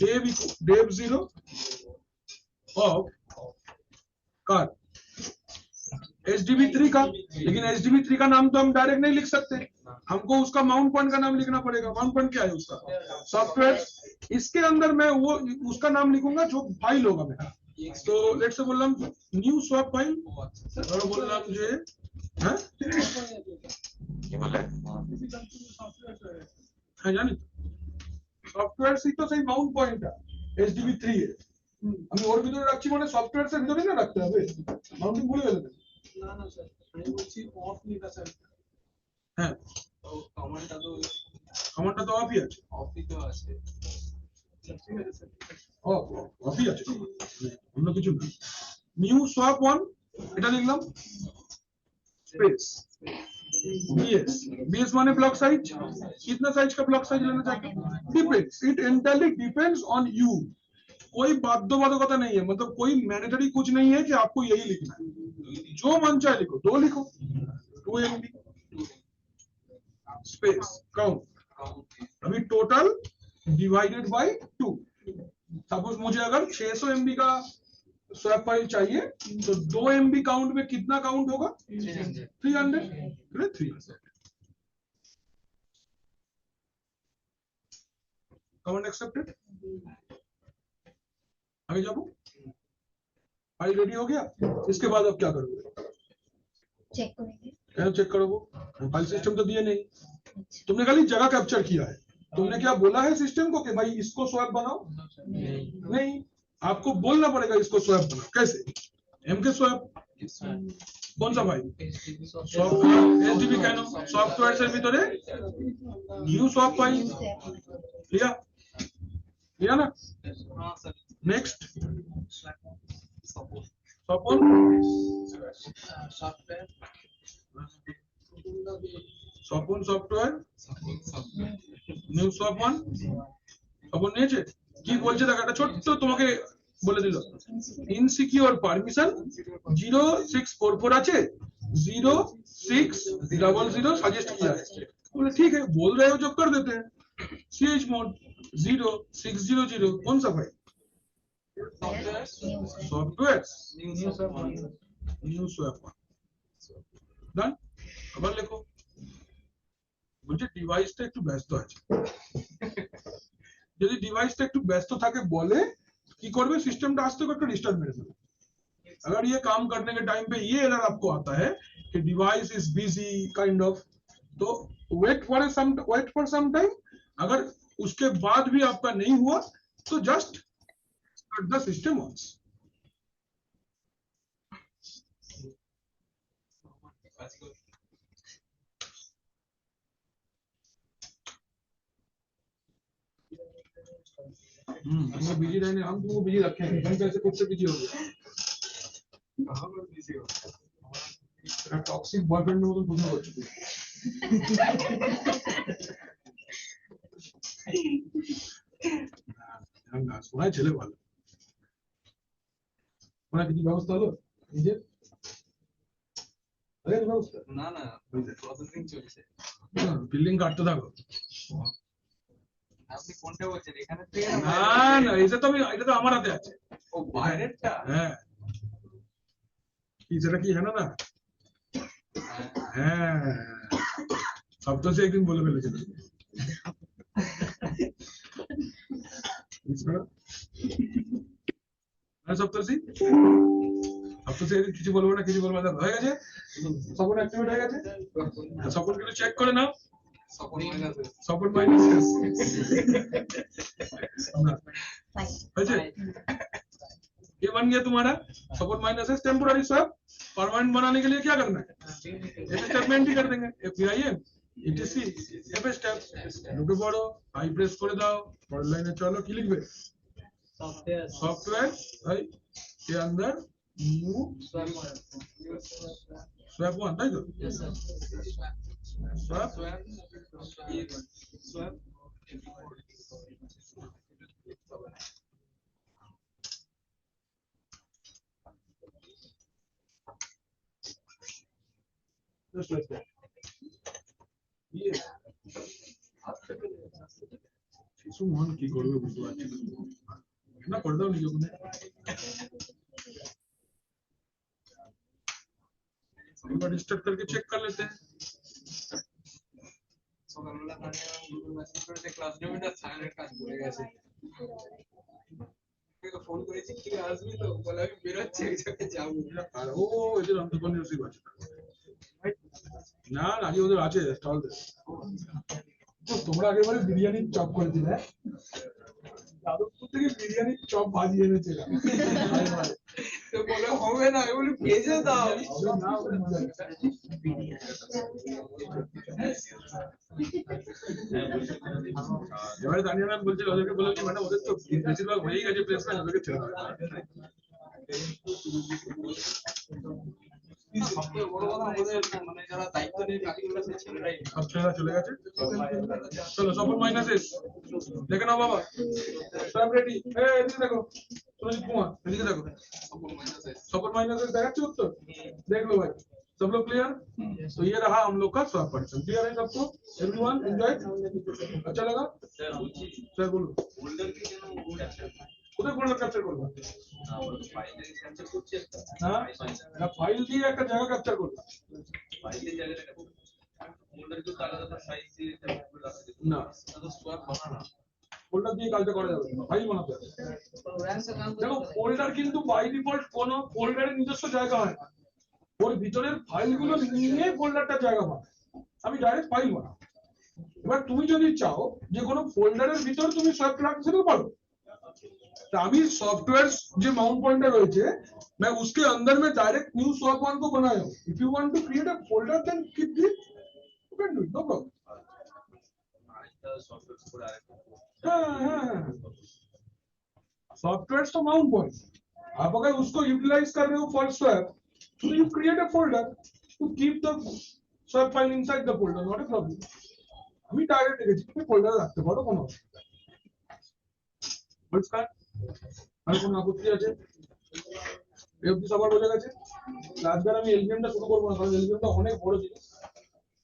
Speaker 1: dev 0 of car HDB3 का, लेकिन HDB3 का नाम तो हम डायरेक्ट नहीं लिख सकते, हमको उसका माउंट पॉइंट का नाम लिखना पड़ेगा। माउंट पॉइंट क्या है उसका? सॉफ्टवेयर। इसके अंदर मैं वो उसका नाम लिखूंगा जो फाइल होगा मेरा। तो लेट्स से बोल रहा हूँ न्यू स्वैप फाइल, और बोल रहा हूँ मुझे জানি সফটওয়্যার সি তো সেই মাউন্ট পয়েন্টটা HDB3 এর, আমি ওর ভিতরে রাখছি মানে সফটওয়্যার এর ভিতরে না রাখতে হবে, মাউন্টিং ভুলে গেলেন।
Speaker 7: না না স্যার, আমি বলছি অফ নিটা স্যার।
Speaker 1: হ্যাঁ
Speaker 7: তো কমান্ডটা
Speaker 1: তো অফই আছে,
Speaker 7: অফই তো আছে। ঠিক আছে স্যার,
Speaker 1: অফই আছে, অন্য কিছু না। নিউ সোয়াপ 1 এটা লিখলাম, स्पेस BS माने ब्लॉक साइज, कितना साइज का ब्लॉक साइज लेना चाहते हो? Depends, it entirely depends on you. कोई बाध्यबाधकता नहीं है, मतलब कोई मैंडेटरी कुछ नहीं है कि आपको यही लिखना है, जो मन चाहे लिखो। 2 लिखो, 2 MB स्पेस काउंट, अभी टोटल डिवाइडेड बाय 2। सपोज मुझे अगर 600 MB का स्वैप फाइल चाहिए तो 2 MB काउंट में कितना काउंट होगा? 300। Comment accepted. आगे जाओ, फाइल रेडी हो गया। इसके बाद अब क्या करोगे?
Speaker 6: चेक करेंगे।
Speaker 1: क्या चेक करोगे? फाइल सिस्टम तो दिए नहीं, तुमने खाली जगह कैप्चर किया है। तुमने क्या बोला है सिस्टम को कि भाई इसको स्वैप बनाओ? नहीं, आपको बोलना पड़ेगा इसको स्वैप बनाओ। कैसे? M के स्वैप कौन सा भाई? HDB কেন? সফটওয়্যার এর ভিতরে নিউ সোয়াপ ফাইল লিয়া লিয়া না। নেক্সট স্বপন সফটওয়্যার নিউ সোয়াপ 1 স্বপন নিয়েছে। কি বলছে দেখো, একটা ছোট্ট তোমাকে বলে দিল, ইনসিকিউর পারমিশন 0644 আছে, 0600 सजेस्ट किया है। बोले ठीक है, बोल रहे हो जो कर देते हैं। chmod 0600 कौन सा भाई? Software new swap done. আবার লেখো, বলছে ডিভাইসটা একটু ব্যস্ত আছে। যদি ডিভাইসটা একটু ব্যস্ত থাকে বলে কি করবে, सिस्टमটা আসতে একটু ডিস্টার্ब মেরে দেবে। अगर ये काम करने के टाइम पे ये एरर आपको आता है कि device is busy kind of, तो वेट फॉर सम टाइम। अगर उसके बाद भी आपका नहीं हुआ तो just start the system once. तुमको बिजी रहने, हम तुमको बिजी रखेंगे, हम कैसे खुद से बिजी हो गए? टॉक्सिक बॉयफ्रेंड में तो तुम हो चुके না শোনায় ছেলে ভালো, ওরা কিছু ব্যবস্থা হলো নিজের? আরে ব্যবস্থা
Speaker 7: না না, প্রসেসিং চলছে।
Speaker 1: বিল্ডিং কাটতে থাকো।
Speaker 7: আপনি কোনটা বলছেন? এখানে থেকে
Speaker 1: না না, এটা তো আমার হাতে আছে।
Speaker 7: ও বাইরেরটা?
Speaker 1: হ্যাঁ, কি সেটা কি জানো না? হ্যাঁ, সপ্তর্ষি একদিন বলে ফেলেছিল। সপ্তর্ষি একদিন কিছু বলবো না, কিছু বলবো না, হয়ে গেছে। সকল অ্যাক্টিভেট হয়ে গেছে, সকল কিছু চেক করে নাও। सपोर्ट माइनस ये बन गया तुम्हारा सपोर्ट माइनस है। टेम्पोररी स्वैप परमानेंट बनाने के लिए क्या करना है? एफ स्टेटमेंट ही कर देंगे, FIM ETC एफ स्टेप ढुके पड़ो, आई प्रेस করে দাও, পরের লাইনে চলো, কি লিখবে? सॉफ्टवेयर भाई के अंदर न्यू स्वैप 1 তাই তো? Swap just like that. ये কিছু মন কি করবে বুঝতে পারছি না। ना पढ़ दो नहीं लोगों ने एक बार स्टार्ट करके चेक कर लेते हैं
Speaker 7: সকালবেলা মানে গুগল মেসেজ করেছে ক্লাসরুমে না সাইলেন্ট কাজ করে গেছে তোকে ফোন করেছি কি আসবি তো বলে আমি বেরোচ্ছি এই জায়গায় যাবো
Speaker 1: আর ও এদের অন্তর্কন্যা রসিক আছে না না আজকে ওদের আছে স্টল তো তোমরা একেবারে বিরিয়ানির চপ করে দিলে যাদবপুর থেকে বিরিয়ানির চপ বাজিয়ে এনেছে
Speaker 7: তো বলে হবে না আমি বলি ভেজে দাও
Speaker 1: না এবারে তানিয়া ম্যাম বলছিল ওদেরকে বললাম যে ম্যাডাম ওদের তো বেশিরভাগ হয়েই গেছে প্লেসমেন্ট ওদেরকে ছেড়ে দাও
Speaker 7: সবথেকে বড় কথা আমাদের মানে যারা দায়িত্ব নিয়ে কাজগুলো সে ছেলেরাই
Speaker 1: সব ছেলেরা চলে গেছে চলো সফল মাইনাসেস দেখে নাও বাবা সব রেডি এদিকে দেখো সুরজিৎ কুমার এদিকে দেখো सफल माइनसेस देखाচ্ছে उत्तर देख लो भाई सब लोग क्लियर तो ये रहा हम लोग का सॉफ्ट पर्सन क्लियर है सबको एवरीवन एंजॉय अच्छा लगा
Speaker 3: স্যার বলছি
Speaker 1: सर बोलो
Speaker 3: হোল্ডার কি যেন ক্যাপচার
Speaker 1: उधर फोल्डर कैप्चर করব
Speaker 3: ফাইলে ক্যাপচার করছে
Speaker 1: হ্যাঁ না ফাইল দিয়ে একটা জায়গা ক্যাপচার করব
Speaker 3: ফাইলের জায়গাটা হোল্ডার তো আলাদা সাইজ দিয়ে ক্যাপচার রাখা যেত
Speaker 1: না
Speaker 3: তো সোয়াপ বানানো
Speaker 1: ফোল্ডার দিয়ে কাজটা করা যাবে না ফাইল বানাতে হবে দেখো ফোল্ডার কিন্তু বাই ডিফল্ট কোনো ফোল্ডারের নিজস্ব জায়গা হয় না ওর ভিতরের ফাইলগুলো নিয়ে ফোল্ডারটা জায়গা পায় আমি ডাইরেক্ট ফাইল বানাবো এবার তুমি যদি চাও যে কোনো ফোল্ডারের ভিতর তুমি সোয়াপ রাখতে পারো तो अभी सॉफ्टवेयर जो माउंट पॉइंटर रहे मैं उसके अंदर में डायरेक्ट न्यू स्वैप वन को बनाया हूं if you want to create a folder then keep it you can do it no problem
Speaker 3: আরেকটা সফটওয়্যার করে আরেকটা
Speaker 1: सॉफ्टवेयर तो माउंट पॉइंट आप अगर उसको यूटिलाइज कर रहे हो फॉर स्वैप तो you create a folder to keep the swap file inside the folder not a problem আমি ডাইরেক্ট লিখেছি তুমি ফোল্ডার রাখতে পারো কোনো পরিষ্কার আর কোনো আপত্তি আছে এই অবধি সবার বোঝা গেছে আজকে আমি এলজিএমটা শুরু করবো না কারণ এলজিএমটা অনেক বড় জিনিস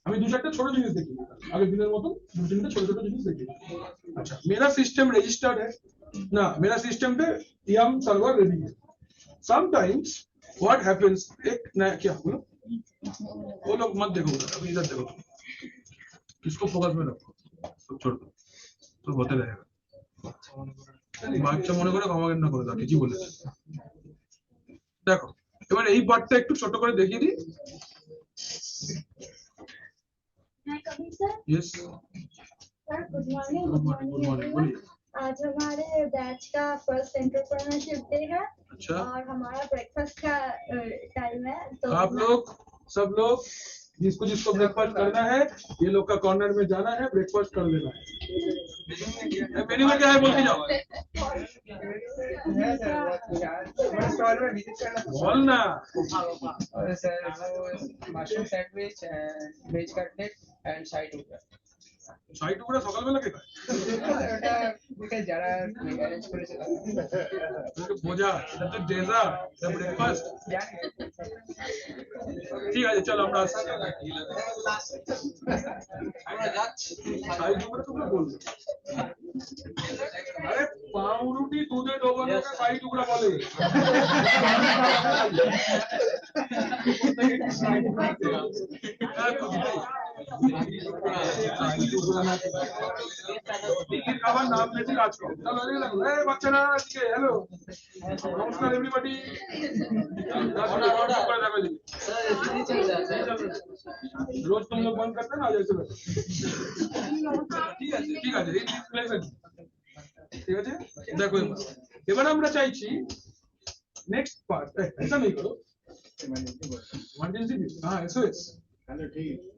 Speaker 1: আমি দু চারটে ছোট জিনিস দেখি আগের দিনের মতো দু তিনটে ছোট ছোট জিনিস দেখি अच्छा मेरा सिस्टम रजिस्टर्ड है ना मेरा सिस्टम पे यम सर्वर रेडी है समटाइम्स व्हाट हैपेंस एक नया क्या बोलो वो लोग मत देखो अभी इधर देखो इसको फोकस में रखो सब छोड़ दो तो होते रहेगा বাচ্চা মনে করে ক্ষমা কেন করে দাও ঠিকই বলেছে দেখো এবার এই পার্টটা একটু ছোট করে দেখিয়ে দিই
Speaker 6: मैं कभी sir
Speaker 1: yes
Speaker 6: sir good morning
Speaker 1: good morning बोलिए
Speaker 6: आज हमारे बैच का फर्स्ट एंटरप्रेन्योरशिप डे है
Speaker 1: अच्छा
Speaker 6: और हमारा ब्रेकफास्ट का टाइम है तो
Speaker 1: आप लोग सब लोग जिसको जिसको ब्रेकफास्ट करना है ये लोग का कॉर्नर में जाना है ब्रेकफास्ट कर लेना है मेन्यू में क्या है बोल के जाओ बोलना
Speaker 7: sir mushroom sandwich veg cutlet and side टुकड़ा
Speaker 1: সাইড টুকরা সকালবেলা কে খায়
Speaker 7: ওটা বিকাল যারা অ্যারেঞ্জ করেছে
Speaker 1: একটু বোঝা এটা তো ডেজার্ট এটা ব্রেকফাস্ট ঠিক আছে চলো আমরা আসছি
Speaker 7: আমরা যাচ্ছি
Speaker 1: সাইড টুকরা তোমরা বলবে আরে পাউরুটি দুধে ডোবানো কে সাইড টুকরা বলে খাবার নাম লেখি রাজকো চলো এদিকে দেখো এই বাচ্চারা আজকে হ্যালো নমস্কার এভরিবডি रोज तुम लोग बंद करते ना जैसे ঠিক আছে এই ডিসপ্লেসমেন্ট ঠিক আছে দেখো এবার আমরা চাইছি নেক্সট পার্ট ऐसा नहीं करो इमरजेंसी हां एसओएस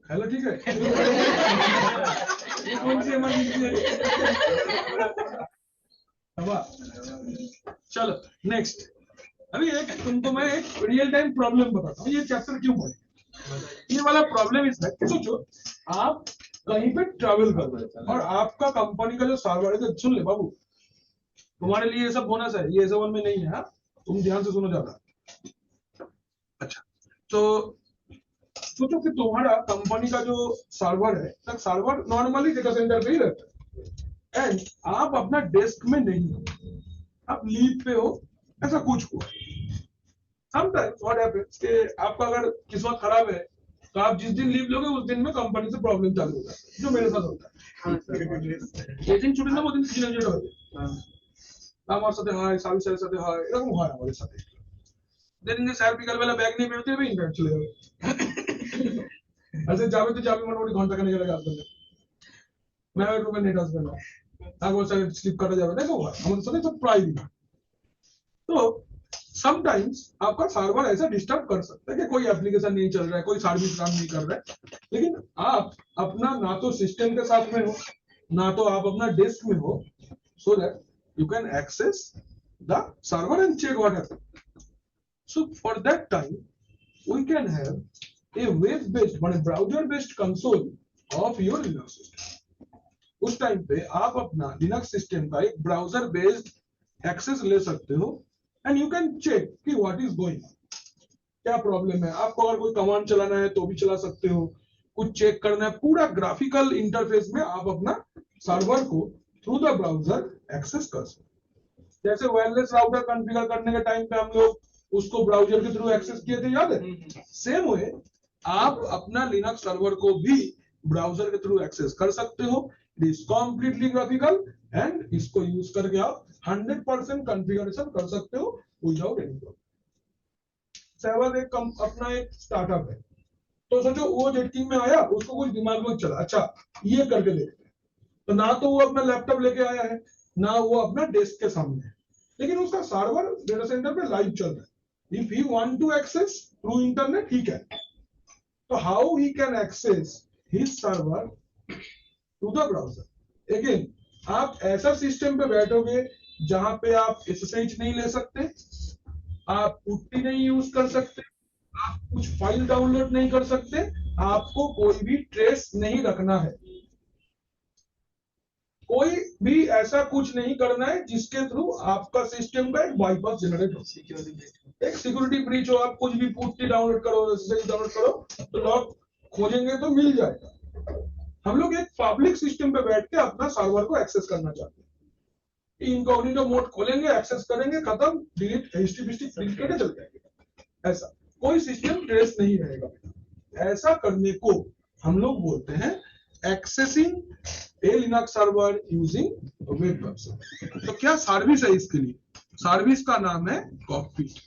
Speaker 1: हेलो ठीक है ये कौन सी इमरजेंसी है चलो नेक्स्ट अभी एक तुमको मैं एक रियल टाइम प्रॉब्लम बताता हूँ ये चैप्टर क्यों पढ़े ये वाला प्रॉब्लम इस है सोचो आप कहीं पे ट्रैवल कर रहे हैं और आपका कंपनी का जो सर्वर है सुन ले बाबू तुम्हारे लिए ये सब बोनस है ये सब में नहीं है हाँ? तुम ध्यान से सुनो ज्यादा अच्छा तो सोचो कि तुम्हारा कंपनी का जो सर्वर है तक सर्वर नॉर्मली डेटा सेंटर पे ही रहता है एंड आप अपना डेस्क में नहीं हो आप लीव पे हो, ऐसा कुछ हुआ। समटाइम्स व्हाट हैपेंस कि आपका अगर किस्मत खराब है तो आप जिस दिन लीव लोगे उस दिन में कंपनी से प्रॉब्लम चालू हो जाता है, जो मेरे साथ होता है। ये दिन छुट्टी ना वो दिन किसी ना किसी হবে আমার সাথে হয়, সাবি স্যারের সাথে হয়, এরকম হয় আমাদের সাথে। দেখেন যে স্যার বিকালবেলা ব্যাগ নিয়ে বেরোতে হবে, ইন্টারনেট চলে যাবে। আচ্ছা যাবে তো যাবে মোটামুটি ঘন্টা খানেক আগে আসবে না, ম্যামের রুমে নেট আসবে না, একবার স্যার স্লিপ কাটা যাবে, দেখো হয় আমাদের সাথে सब प्राय दिन। तो समटाइम्स आपका सर्वर ऐसा डिस्टर्ब कर सकता है कि कोई एप्लीकेशन नहीं चल रहा है, कोई सर्विस काम नहीं कर रहा है, लेकिन आप अपना ना तो सिस्टम के साथ में हो ना तो आप अपना डेस्क में हो, so that you can access the server and check what happened. So for that time we can have a web based मान browser based console of your Linux system. उस टाइम पे आप अपना Linux सिस्टम का एक browser based access ले सकते हो एंड यू कैन चेक कि व्हाट इज गोइंग, क्या प्रॉब्लम है। आपको अगर कोई कमांड चलाना है तो भी चला सकते हो, कुछ चेक करना है, पूरा ग्राफिकल इंटरफेस में आप अपना सर्वर को थ्रू द ब्राउजर एक्सेस कर सकते हो। जैसे वायरलेस राउटर कॉन्फ़िगर करने के टाइम पे हम लोग उसको ब्राउजर के थ्रू एक्सेस किए थे, याद है? सेम वे आप अपना लिनक्स सर्वर को भी ब्राउजर के थ्रू एक्सेस कर सकते हो। It is completely graphical and इसको यूज करके आप 100% कॉन्फ़िगरेशन कर सकते हो विदाउट एनी प्रॉब्लम। सहवाग एक अपना एक स्टार्टअप है, तो सोचो वो जेटकिंग में आया, उसको कुछ दिमाग में चला, अच्छा ये करके देखते हैं, तो ना तो वो अपना लैपटॉप लेके आया है ना वो अपना डेस्क के सामने है, लेकिन उसका सर्वर डेटा सेंटर पे लाइव चल रहा है। If he want to access through internet he can, तो how he can access his server to the browser. Again आप ऐसा सिस्टम पे बैठोगे जहां पे आप SSH नहीं ले सकते, आप पुट्टी नहीं यूज कर सकते, आप कुछ फाइल डाउनलोड नहीं कर सकते, आपको कोई भी ट्रेस नहीं रखना है, कोई भी ऐसा कुछ नहीं करना है जिसके थ्रू आपका सिस्टम का एक बाईपास जनरेट हो, एक सिक्योरिटी ब्रीच हो। आप कुछ भी पुट्टी डाउनलोड करो, SSH डाउनलोड करो तो लॉग खोजेंगे तो मिल जाएगा। हम लोग एक पब्लिक सिस्टम पे बैठ के अपना सर्वर को एक्सेस करना चाहते हैं, इनकॉग्निटो मोड खोलेंगे, एक्सेस करेंगे, खत्म, डिलीट, HTTP डिलीट करके चल जाएंगे। ऐसा कोई सिस्टम ट्रेस नहीं रहेगा। ऐसा करने को हम लोग बोलते हैं accessing a Linux server using web browser. तो क्या सर्विस है इसके लिए? सर्विस का नाम है कॉकपिट।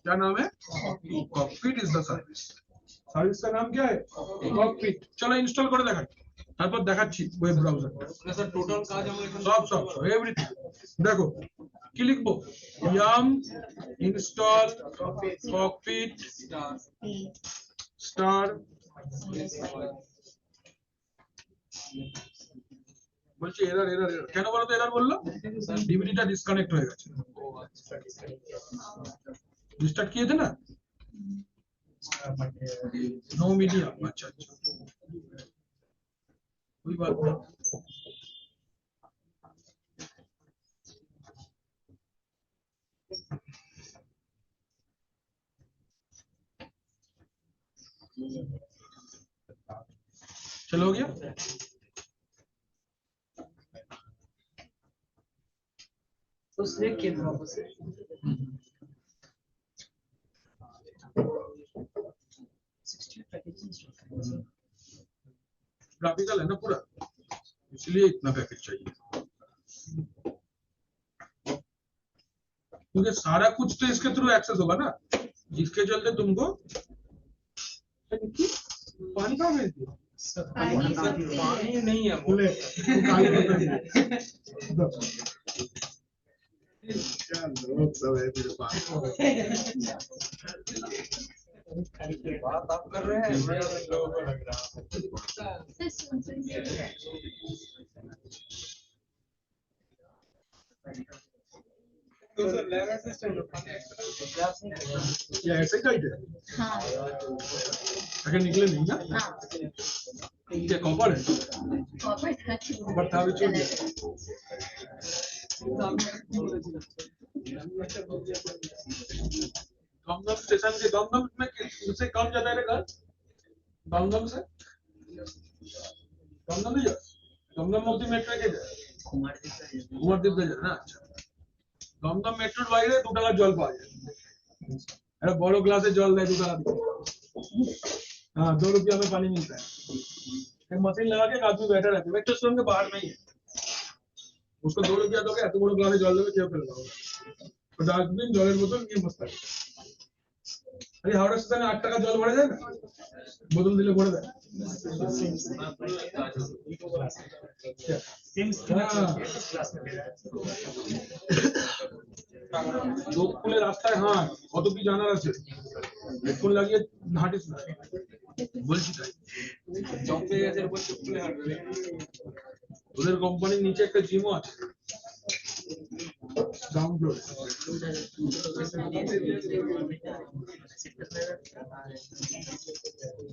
Speaker 1: क्या नाम है? Cockpit is the service. Service का नाम क्या है? कॉकपिट। चलो इंस्टॉल করে দেখাই, তারপর দেখাচ্ছি ওয়েব ব্রাউজার।
Speaker 3: उसका सर टोटल काज हमें
Speaker 1: সব এভরিথিং দেখো। কি লিখবো? yum install cockpit star। বলছি এরর কেন বলো তো? এরর বললো ডিভিডিটা ডিসকানেক্ট হয়ে গেছে। রিস্টার্ট किए थे ना? No medium. अच्छा कोई बात नहीं। चलो हो गया।
Speaker 4: तो सेव किया था वापस से।
Speaker 1: ग्राफिकल है ना पूरा, इसलिए इतना पैकेज चाहिए, क्योंकि सारा कुछ तो इसके थ्रू एक्सेस होगा ना, जिसके चलते तुमको पानी कहाँ भेज दिया?
Speaker 3: पानी नहीं है
Speaker 1: बोले क्या लोग सब है मेरे पास।
Speaker 3: बात आप कर रहे हैं, मैं लोगों को लग रहा तो सर लैब असिस्टेंट
Speaker 1: ये ऐसे ही टाइट है,
Speaker 6: हाँ
Speaker 1: अगर निकले नहीं ना।
Speaker 6: हाँ
Speaker 1: क्या कॉपर है?
Speaker 6: कॉपर था
Speaker 1: कॉपर था भी छूट गया। दमदम स्टेशन के दमदम में उससे कम जाता है घर, दमदम से दमदम नहीं जा, दमदम मोती मेट्रो के कुमारदीप जा ना। अच्छा দমদম মেট্রোর বাইরে 2 টাকার জল পাওয়া যায়, একটা বড় গ্লাসে জল দেয় 2 টাকা দিয়ে। हाँ 2 रुपया में पानी मिलता है, एक मशीन लगा के एक आदमी बैठा रहता है, मेट्रो स्टेशन के बाहर नहीं है, उसको 2 रुपया दोगे এত বড় গ্লাসে জল দেবে, কেউ ফেলবে না। তো ডাস্টবিন জলের বোতল নিয়ে বসতে হবে। আরে হাওড়া স্টেশনে 8 টাকা জল ভরা যায় না, বোতল দিলে ভরে দেয়। চোখ খুলে রাস্তায় হাঁট, কত কি জানার আছে, হেডফোন লাগিয়ে হাঁটিস না, বলছি তাই।
Speaker 3: জম্পে গেছে উপর চুপ করে হাঁটবে।
Speaker 1: তোদের কোম্পানির নিচে একটা জিমও আছে, গ্রাউন্ড ফ্লোরে।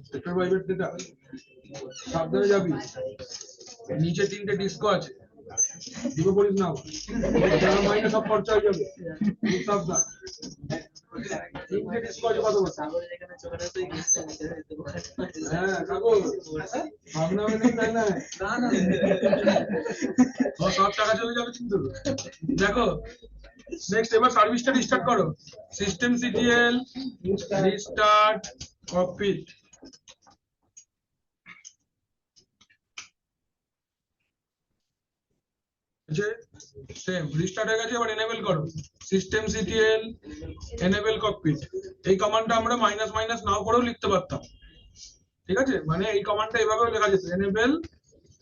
Speaker 1: সেক্টর প্রাইভেট ডেটা সাবধানে যাবি, নিচে 3টে ডিস্কো আছে, দুটো করিস না, যারা মাইনে সব খরচা হয়ে যাবে, খুব সাবধান। 3টে ডিস্কো আছে, কত বছর? হ্যাঁ কাকু, ভাবনা में नहीं रहना है, और সব টাকা চলে যাবে কিন্তু। দেখো নেক্সট, এবার সার্ভিসটা রিস্টার্ট করো, system CTL restart cockpit. Same restart হয়ে গেছে, এবার এনেবল করো সিস্টেম সিটিএল এনেবল ককপিট। এই কমান্ডটা আমরা মাইনাস মাইনাস নাও করেও লিখতে পারতাম, ঠিক আছে, মানে এই কমান্ডটা এভাবেও লেখা যেত, এনেবল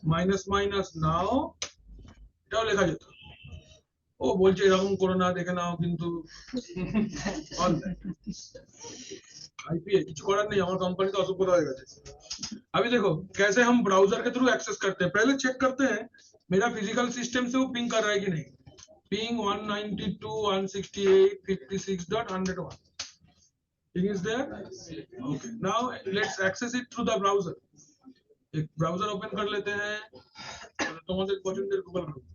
Speaker 1: মাইনাস মাইনাস নাও, এটাও লেখা যেত। ও বলছে এরকম করো না, দেখে নাও, কিন্তু आईपीए कुछ कরার নেই, আমার कंपनी तो असभ्यता हो गया। अभी देखो कैसे हम ब्राउजर के थ्रू एक्सेस करते हैं, पहले चेक करते हैं मेरा फिजिकल सिस्टम से वो पिंग कर रहा है कि नहीं। Ping 192.168.56.101, ping is there, okay. Now let's access it through the browser. एक ब्राउजर ओपन कर लेते हैं, তোমাদের পছন্দের গুগল ক্রোম,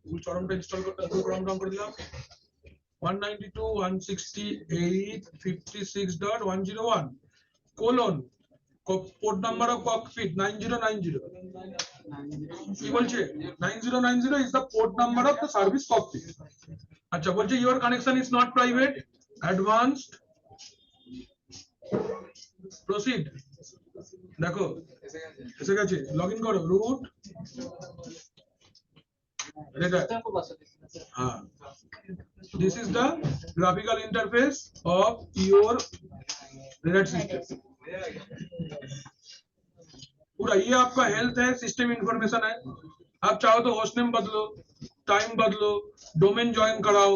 Speaker 1: গুগল চরমটা ইনস্টল করতে গুগল ক্রোম ডাউন করে দিলাম। 192.168.56.101 colon port number of cockpit 9090। কি বলছে 9090 is the port number of the service cockpit. আচ্ছা বলছে your connection is not private, advanced, proceed. দেখো এসে গেছে, লগইন করো, রুট हाँ, this is the graphical interface of your Red Hat system। पूरा ये आपका हेल्थ है, सिस्टम इंफॉर्मेशन है। आप चाहो तो होस्ट नेम बदलो, टाइम बदलो, डोमेन जॉइन कराओ,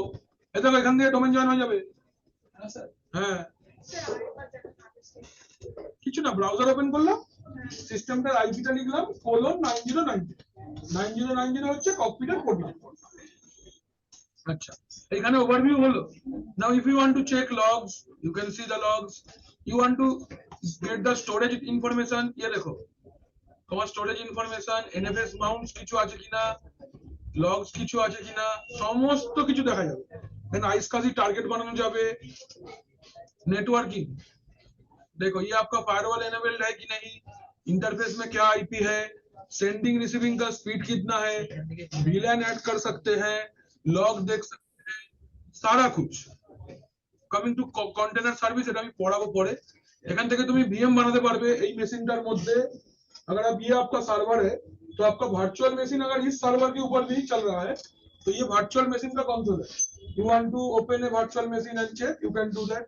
Speaker 1: ऐसा এখান থেকে ডোমেন জয়েন হয়ে যাবে। হ্যাঁ কিছু না, ব্রাউজার ওপেন করলাম, সিস্টেমটার আইপিটা লিখলাম :9090 9090 হচ্ছে ককপিটের পোর্ট নাম্বার। আচ্ছা এখানে ওভারভিউ হলো। Now if you want to check logs, you can see the logs. You want to get the storage information, ये দেখো তোমার স্টোরেজ ইনফরমেশন, এনএফএস মাউন্টস কিছু আছে কিনা, লগস কিছু আছে কিনা, সমস্ত কিছু দেখা যাবে। দেন আইসকাজি টার্গেট বানানো যাবে। नेटवर्किंग देखो ये आपका फायरवॉल एनेबल्ड है कि नहीं, इंटरफेस में क्या आईपी है, सेंडिंग रिसीविंग का स्पीड कितना है, VLAN ऐड कर सकते हैं, लॉग देख सकते हैं, सारा कुछ। कमिंग टू कंटेनर सार्विस, এটা আমি পড়াবো পরে। এখান থেকে তুমি ভিএম বানাতে পারবে এই মেশিনটার মধ্যে। अगर अब ये आपका सर्वर है तो आपका वर्चुअल मशीन अगर इस सर्वर के ऊपर भी चल रहा है तो ये वर्चुअल मशीन का कंसोल है। You want to open a virtual machine and check, you can do that.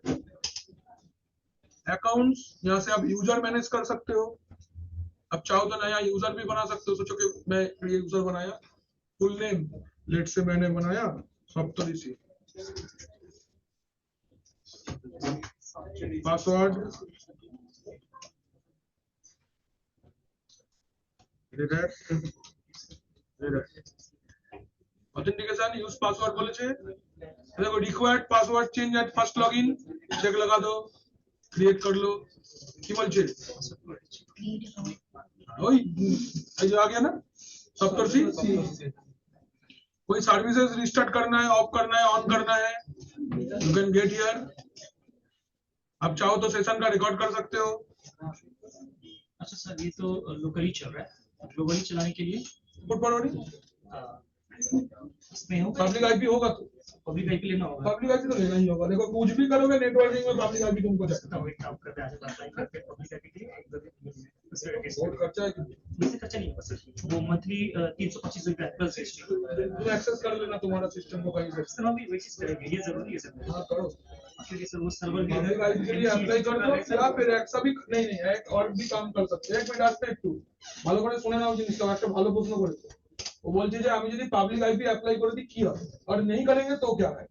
Speaker 1: Accounts, यहाँ से आप यूजर मैनेज कर सकते हो, अब चाहो तो नया यूजर भी बना सकते हो। सोचो कि मैं ये यूजर बनाया, फुल नेम लेट से मैंने बनाया Saptarishi, password authentication use password বলেছে। देखो required password change at first login, check लगा दो, क्रिएट कर लो। কি বলছে ওই এই যে आ गया ना सप्तऋषि। कोई सर्विसेज रिस्टार्ट करना है, ऑफ करना है, ऑन करना है, यू कैन गेट हियर। आप चाहो तो सेशन का रिकॉर्ड कर सकते हो।
Speaker 4: अच्छा सर ये तो लोकली चल रहा है, ग्लोबली चलाने के लिए
Speaker 1: गुड फॉरवर्डिंग
Speaker 4: इसमें हो
Speaker 1: पब्लिक आईपी होगा तो
Speaker 4: पब्लिक आईपी लेना होगा।
Speaker 1: पब्लिक आईपी तो लेना ही होगा। देखो कुछ भी करोगे नेटवर्किंग में पब्लिक आईपी तुमको चाहिए।
Speaker 4: तो एक काम करते हैं आज अप्लाई करके पब्लिक आईपी के लिए
Speaker 1: बहुत खर्चा है कि
Speaker 4: वैसे खर्चा नहीं होगा सर, वो मंथली 325 रुपये प्लस जीएसटी।
Speaker 1: तुम एक्सेस कर लेना तुम्हारा सिस्टम को कहीं से।
Speaker 4: सर हम भी वही चीज करेंगे, ये जरूरी है सर।
Speaker 1: हाँ करो।
Speaker 4: क्योंकि सर वो सर्वर भी
Speaker 1: पब्लिक आईपी के लिए अप्लाई कर दो या फिर ऐसा भी नहीं एक और भी काम कर सकते हैं। एक मिनट আসতে একটু ভালো করে শুনে নাও জিনিসটা, একটা ভালো প্রশ্ন করেছে। वो বলছে যে আমি যদি পাবলিক আইপি अप्लाई করে দিই কি হবে और नहीं करेंगे तो क्या है।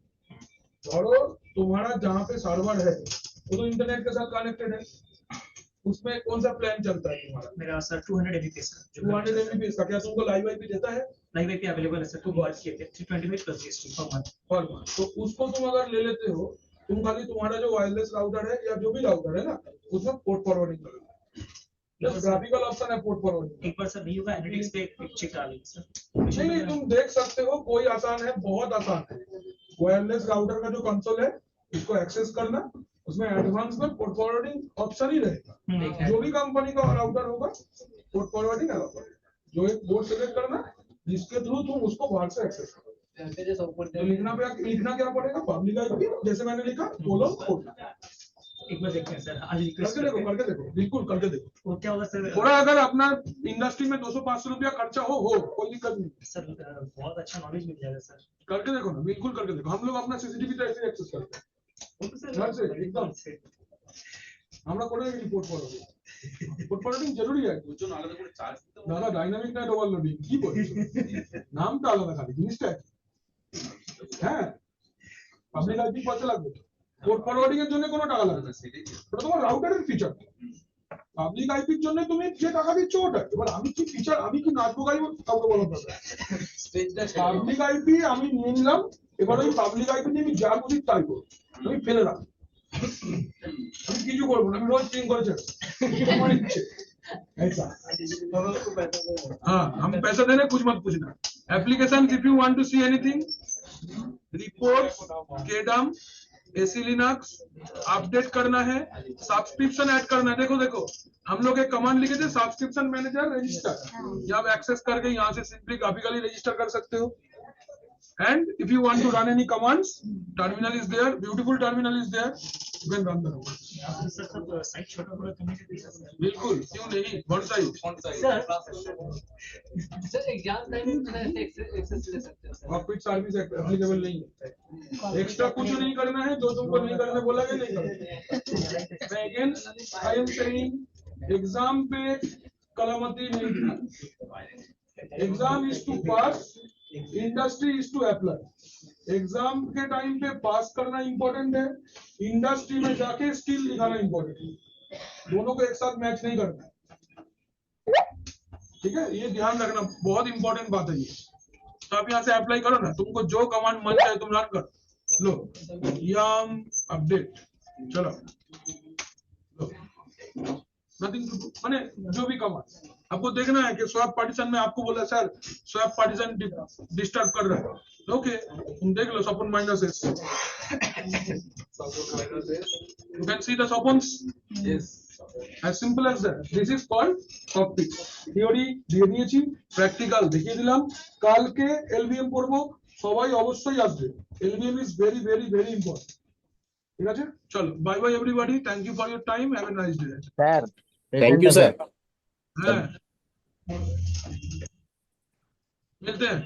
Speaker 1: धरो तुम्हारा जहाँ पे सर्वर है वो तो इंटरनेट के साथ कनेक्टेड है, उसमें कौन सा प्लान चलता है तुम्हारा।
Speaker 4: मेरा सर 200 Mbps का
Speaker 1: 200 Mbps का क्या तुमको लाइव आईपी देता है।
Speaker 4: लाइव आईपी अवेलेबल है सर, तो बात किए थे 325 प्लस जीएसटी पर मंथ।
Speaker 1: पर month। तो उसको तुम अगर ले लेते हो, तुम खाली तुम्हारा जो वायरलेस राउटर है या जो भी राउटर है ना उसमें पोर्ट फॉरवर्डिंग करो। ग्राफिकल ऑप्शन है पोर्ट फॉरवर्डिंग।
Speaker 4: एक बार सर नहीं होगा एनालिटिक्स पे एक चेक करा लीजिए सर।
Speaker 1: नहीं तुम देख सकते हो, कोई आसान है, बहुत आसान है। वायरलेस राउटर का जो कंसोल है उसको एक्सेस करना, उसमें एडवांस में पोर्ट फॉरवर्डिंग ऑप्शन ही रहेगा। जो भी कंपनी का राउटर होगा पोर्ट फॉरवर्डिंग अलाउ, जो एक बोर्ड सेलेक्ट करना जिसके थ्रू तुम उसको बाहर से एक्सेस करो। तो लिखना क्या पड़ेगा, पब्लिक आईपी जैसे मैंने लिखा बोलो पोर्ट।
Speaker 4: एक बार देखते हैं सर, आज रिक्वेस्ट
Speaker 1: करके देखो बिल्कुल करके देखो।
Speaker 4: वो क्या होगा सर,
Speaker 1: थोड़ा अगर अपना इंडस्ट्री में 200-500 रुपया खर्चा हो कोई दिक्कत नहीं
Speaker 4: सर बहुत अच्छा नॉलेज मिल जाएगा सर।
Speaker 1: करके देखो ना, बिल्कुल करके देखो। हम लोग अपना सीसीटीवी तो ऐसे एक्सेस करते हैं
Speaker 4: वो तो
Speaker 1: घर से
Speaker 4: सर
Speaker 1: एकदम। আমরা করে রিপোর্ট করব। রিপোর্ট ফরওয়ার্ডিং জরুরি আছে।
Speaker 3: দুজন আলাদা করে চার্জ দিতে হবে।
Speaker 1: দাদা ডাইনামিক নেট ওভারলোডিং কি বলছো, নামটা আলাদা খালি জিনিসটা একই। হ্যাঁ পাবলিক আইপি কত লাগবে, পোর্ট ফরওয়ার্ডিং এর জন্য কোনো টাকা লাগবে না,
Speaker 3: সেটাই তো।
Speaker 1: ওটা তোমার রাউটারের ফিচার। পাবলিক আইপির জন্য তুমি যে টাকা দিচ্ছ ওটা। এবার আমি কি ফিচার, আমি কি নাচবো গাইবো কাউকে বলা যাবে না। পাবলিক আইপি আমি নিয়ে নিলাম, এবার ওই পাবলিক আইপি নিয়ে আমি যা খুশি তাই করবো, আমি ফেলে রাখবো, আমি কিছু করবো না, আমি রোজ পিং করে ছেড়ে আমার ইচ্ছে ऐसा। हाँ हम पैसा देने कुछ मत पूछना। Application if you want to see anything, report केडम एसी लिनक्स अपडेट करना है, सब्सक्रिप्शन ऐड करना है। देखो देखो हम लोग एक कमांड लिखे थे सब्सक्रिप्शन मैनेजर रजिस्टर, ये आप एक्सेस करके यहाँ से सिंपली ग्राफिकली रजिस्टर कर सकते हो। And if you want to run any commands, terminal is there, beautiful terminal is there, you can run the command।
Speaker 4: Sir सब साइट छोटा बड़ा करने के लिए सर
Speaker 1: बिल्कुल क्यों नहीं, one size.
Speaker 7: Sir exam time में एक्सेस ले सकते हैं सर।
Speaker 1: कॉकपिट सर्विस एप्लीकेबल नहीं है, एक्स्ट्रा कुछ नहीं करना है, जो तुमको नहीं करने बोला गया नहीं करना। Again I am saying exam पे कलामती नहीं दिखा। Exam is to pass, industry is to apply. Exam के टाइम पे पास करना इंपॉर्टेंट है, इंडस्ट्री में जाके स्किल दिखाना इंपॉर्टेंट है, दोनों को एक साथ मैच नहीं करना। ठीक है, ये ध्यान रखना, बहुत इंपॉर्टेंट बात है ये। तो आप यहाँ से अप्लाई करो ना, तुमको जो कमांड मन चाहे तुम रन कर लो। यम अपडेट चलो लो, नथिंग टू डू, माने जो भी कमांड आपको देखना है कि स्वैप पार्टीशन में आपको बोला सर स्वैप पार्टीशन डिस्टर्ब कर रहा है, ओके तुम देख लो सपोन minus S, you can see the sopons,
Speaker 3: Yes.
Speaker 1: as simple as that। this is called cockpit। theory দিয়ে দিয়েছি, প্র্যাকটিক্যাল দেখিয়ে দিলাম। কালকে এলভিএম করব, সবাই অবশ্যই আসবে। LVM is very very very important. ঠিক আছে চলো, bye bye everybody, thank you for your time, have a nice day.
Speaker 8: Sir
Speaker 2: thank you sir.
Speaker 1: হ্যাঁ মিলতে हैं।